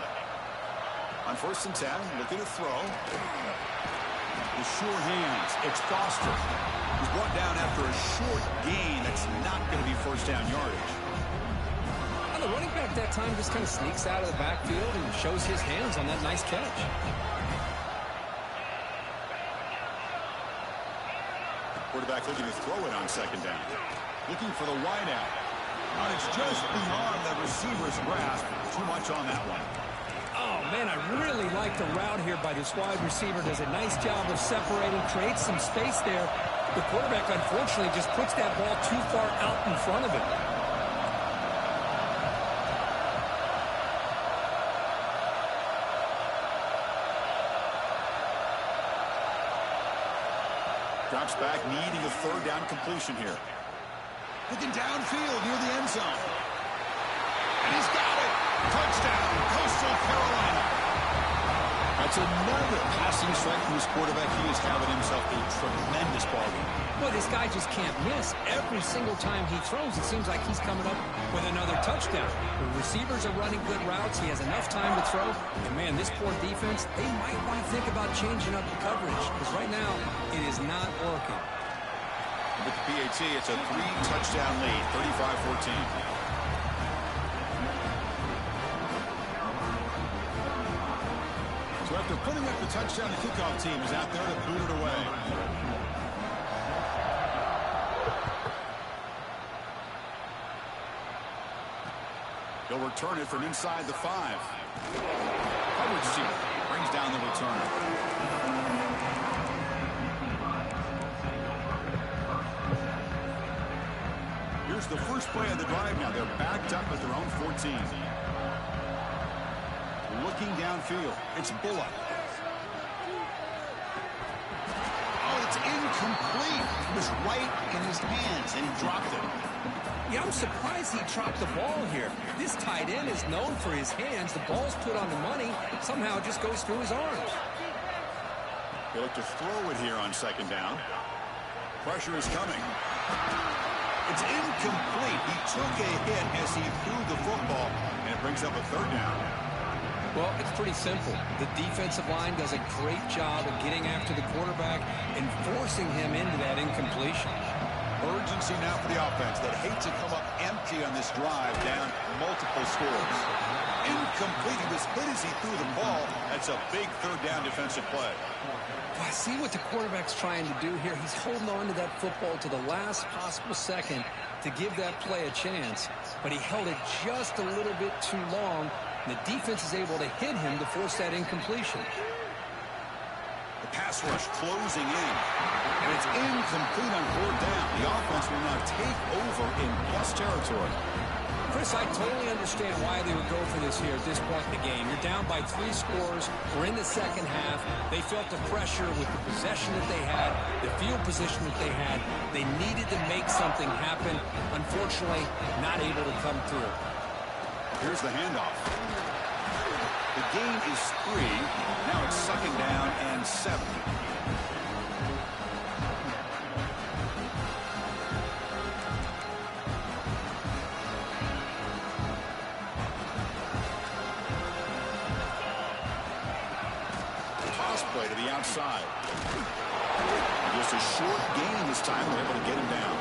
On 1st and 10, looking to throw. The sure hands. It's Foster. He's brought down after a short gain. That's not going to be first down yardage. And the running back that time just kind of sneaks out of the backfield and shows his hands on that nice catch. Quarterback looking to throw it on 2nd down. Looking for the wide out. And it's just beyond the receiver's grasp. Too much on that one. Oh, man, I really like the route here by this wide receiver. Does a nice job of separating, creates some space there. The quarterback, unfortunately, just puts that ball too far out in front of him. Drops back, needing a third down completion here. Looking downfield near the end zone. And he's got it. Touchdown, Coastal Carolina. That's another passing strike from his quarterback. He is having himself a tremendous ball game. Well, this guy just can't miss. Every single time he throws, it seems like he's coming up with another touchdown. The receivers are running good routes. He has enough time to throw. And, man, this poor defense, they might want to think about changing up the coverage because right now it is not working. With the PAT, it's a 3-touchdown lead, 35-14. So after putting up the touchdown, the kickoff team is out there to boot it away. They'll return it from inside the 5. Coverage team brings down the returner. Here's the first play of the drive now. They're backed up at their own 14. Looking downfield. It's Bullock. Oh, it's incomplete. It was right in his hands, and he dropped it. Yeah, I'm surprised he dropped the ball here. This tight end is known for his hands. The ball's put on the money. Somehow it just goes through his arms. They look to throw it here on second down. Pressure is coming. It's incomplete. He took a hit as he threw the football, and it brings up a third down. Well, it's pretty simple. The defensive line does a great job of getting after the quarterback and forcing him into that incompletion. Urgency now for the offense that hate to come up empty on this drive, down multiple scores. Incomplete. He was hit as he threw the ball. That's a big third down defensive play. Well, I see what the quarterback's trying to do here. He's holding on to that football to the last possible second to give that play a chance. But he held it just a little bit too long. The defense is able to hit him to force that incompletion. The pass rush closing in. And it's incomplete on fourth down. The offense will now take over in plus territory. Chris, I totally understand why they would go for this here at this point in the game. You're down by 3 scores. We're in the second half. They felt the pressure with the possession that they had, the field position that they had. They needed to make something happen. Unfortunately, not able to come through. Here's the handoff. The gain is 3. Now it's second down and 7. Toss play to the outside. Just a short gain this time. They're able to get him down.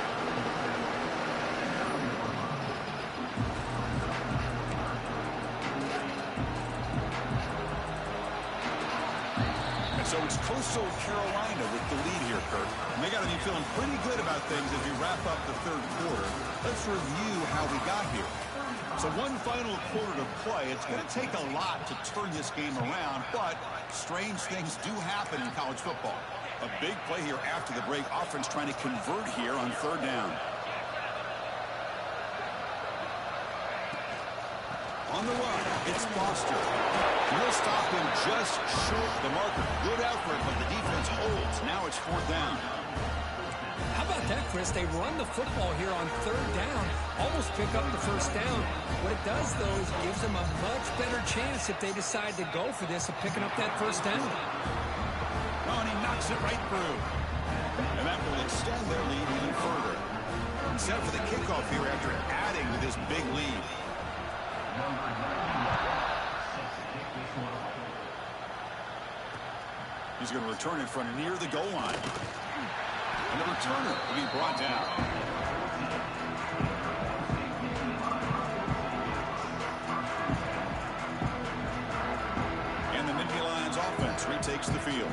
So it's Coastal Carolina with the lead here, Kurt. And they got to be feeling pretty good about things as we wrap up the third quarter. Let's review how we got here. So one final quarter to play. It's going to take a lot to turn this game around, but strange things do happen in college football. A big play here after the break. Offense trying to convert here on third down. On the run, it's Foster. He'll stop him just short the marker. Good effort, but the defense holds. Now it's fourth down. How about that, Chris? They run the football here on third down, almost pick up the first down. What it does, though, is it gives them a much better chance if they decide to go for this of picking up that first down. Oh, and he knocks it right through. And that will extend their lead even further. Set for the kickoff here after adding to this big lead. He's going to return it from near the goal line. And the returner will be brought down. And the Nittany Lions offense retakes the field.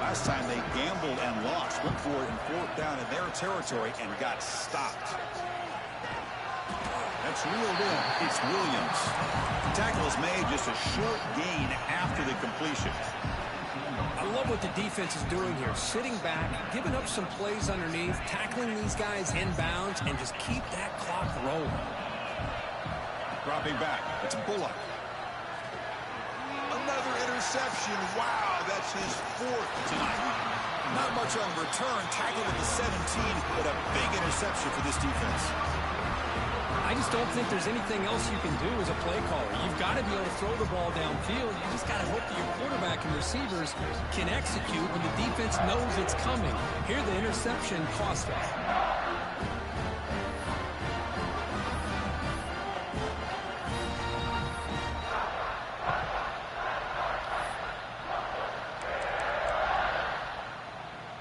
Last time they gambled and lost. Went for it in fourth down in their territory and got stopped. That's reeled in. It's Williams. The tackle is made, just a short gain after the completion. I love what the defense is doing here. Sitting back, giving up some plays underneath, tackling these guys inbounds, and just keep that clock rolling. Dropping back. It's Bullock. Another interception. Wow, that's his 4th tonight. Not much on return. Tackled at the 17, but a big interception for this defense. I just don't think there's anything else you can do as a play caller. You've got to be able to throw the ball downfield. You just got to hope that your quarterback and receivers can execute when the defense knows it's coming. Here, the interception cost us.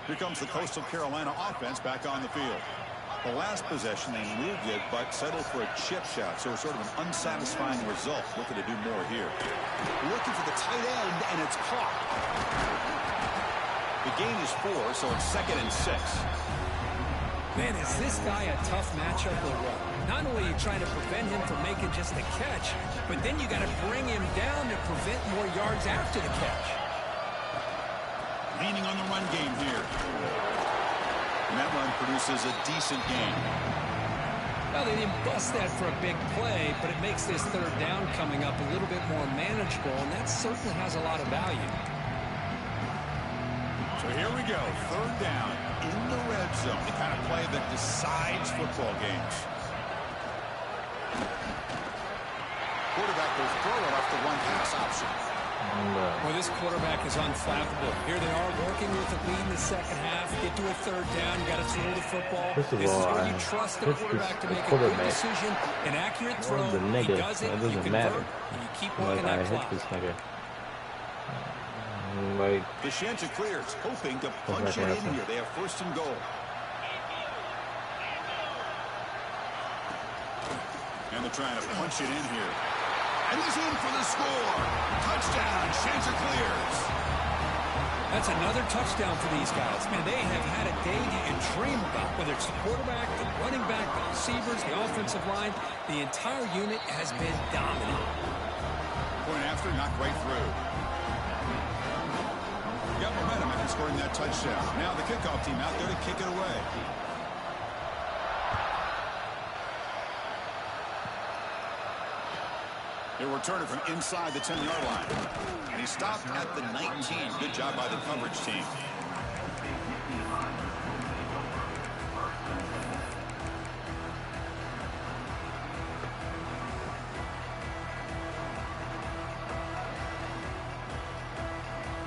Here comes the Coastal Carolina offense back on the field. The last possession, they moved it, but settled for a chip shot. So sort of an unsatisfying result. Looking to do more here. Looking for the tight end, and it's caught. The gain is 4, so it's 2nd and 6. Man, is this guy a tough matchup or what? Not only are you trying to prevent him from making just a catch, but then you got to bring him down to prevent more yards after the catch. Leaning on the run game here. And that run produces a decent gain. Well, they didn't bust that for a big play, but it makes this 3rd down coming up a little bit more manageable, and that certainly has a lot of value. So here we go, 3rd down in the red zone. The kind of play that decides football games. Quarterback will throw it off the one-pass option. Well, this quarterback is unflappable. Here they are working with the lead in the 2nd half. Get to a 3rd down. You got to throw the football. First of this all, is where you trust the quarterback to make a good decision, an accurate throw. He does it. You convert, and you keep working that clock. The Chanticleers hoping to punch it in here. They have 1st and goal. And they're trying to punch it in here. And he's in for the score. Touchdown, Chanticleers. That's another touchdown for these guys. Man, they have had a day that you dream about, whether it's the quarterback, the running back, the receivers, the offensive line. The entire unit has been dominant. Point after, knocked right through. Got momentum after scoring that touchdown. Now the kickoff team out there to kick it away. He'll return it from inside the 10-yard line. And he stopped at the 19. Good job by the coverage team.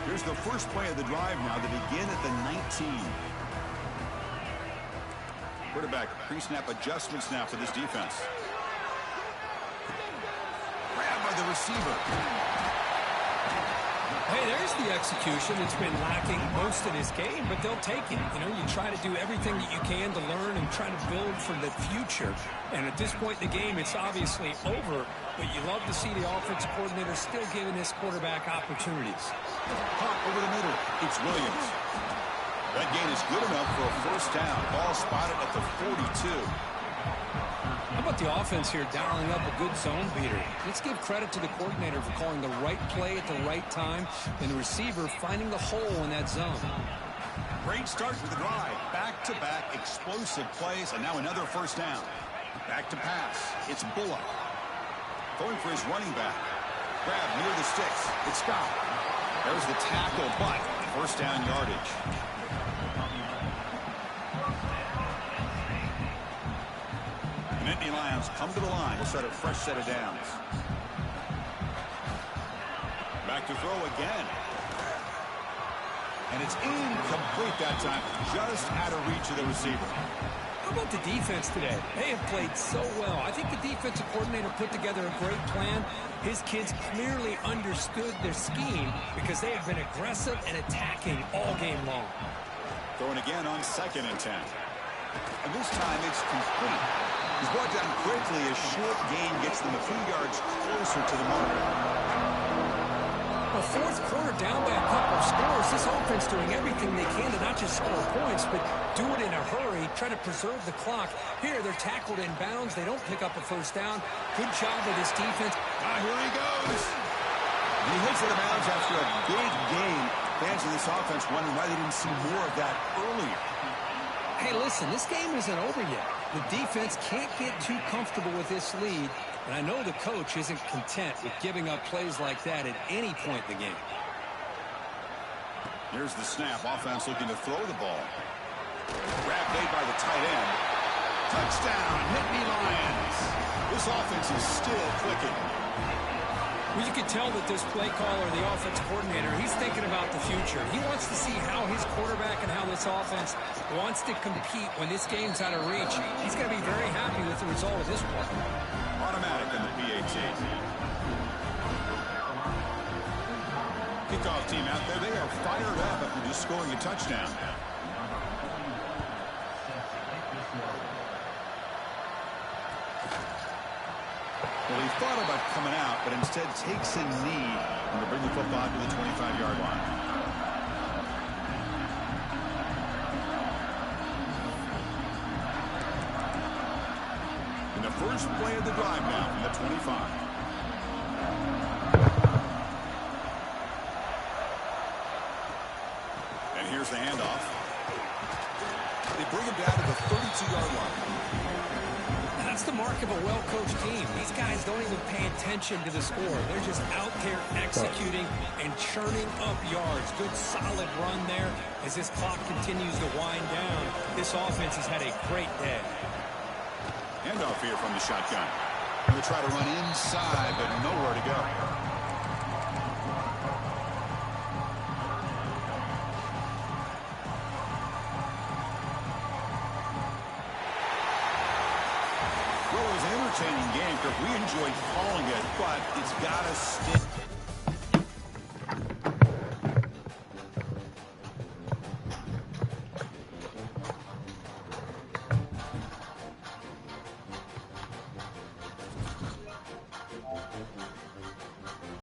Here's the first play of the drive now to begin at the 19. Quarterback pre-snap adjustments now for this defense. The receiver. Hey, there's the execution. It's been lacking most of this game, but they'll take it. You know, you try to do everything that you can to learn and try to build for the future. And at this point in the game, it's obviously over, but you love to see the offensive coordinator still giving this quarterback opportunities. Pop over the middle. It's Williams. That gain is good enough for a 1st down. Ball spotted at the 42. How about the offense here dialing up a good zone beater? Let's give credit to the coordinator for calling the right play at the right time and the receiver finding the hole in that zone. Great start to the drive. Back-to-back explosive plays, and now another 1st down. Back to pass. It's Bullock. Going for his running back. Grab near the sticks. It's Scott. There's the tackle, but 1st down yardage. The Nittany Lions come to the line to start a fresh set of downs. Back to throw again. And it's incomplete that time, just out of reach of the receiver. How about the defense today? They have played so well. I think the defensive coordinator put together a great plan. His kids clearly understood their scheme because they have been aggressive and attacking all game long. Going again on 2nd and 10. And this time it's complete. He's brought down quickly. A short gain gets them a few yards closer to the mark. A 4th quarter down by a couple of scores. This offense doing everything they can to not just score points, but do it in a hurry, try to preserve the clock. Here, they're tackled in bounds. They don't pick up a 1st down. Good job of this defense. Here he goes. And he hits it out of bounds after a big gain. Fans of this offense wondering why they didn't see more of that earlier. Hey, listen, this game isn't over yet. The defense can't get too comfortable with this lead, and I know the coach isn't content with giving up plays like that at any point in the game. Here's the snap. Offense looking to throw the ball. Grab made by the tight end. Touchdown, Nittany Lions. This offense is still clicking. Well, you can tell that this play caller, the offense coordinator, he's thinking about the future. He wants to see how his quarterback and how this offense wants to compete when this game's out of reach. He's going to be very happy with the result of this play. Automatic in the PAT. Kickoff team out there. They are fired up after just scoring a touchdown. Well, he thought about coming out, but instead takes a knee and to bring the football to the 25-yard line. In the first play of the drive now from the 25. And here's the handoff. They bring him down to the 32-yard line. That's the mark of a well-coached team. These guys don't even pay attention to the score. They're just out there executing and churning up yards. Good, solid run there as this clock continues to wind down. This offense has had a great day. Handoff here from the shotgun. Going to try to run inside, but nowhere to go. Well, it was an entertaining game because we enjoyed calling it, but it's got to stick.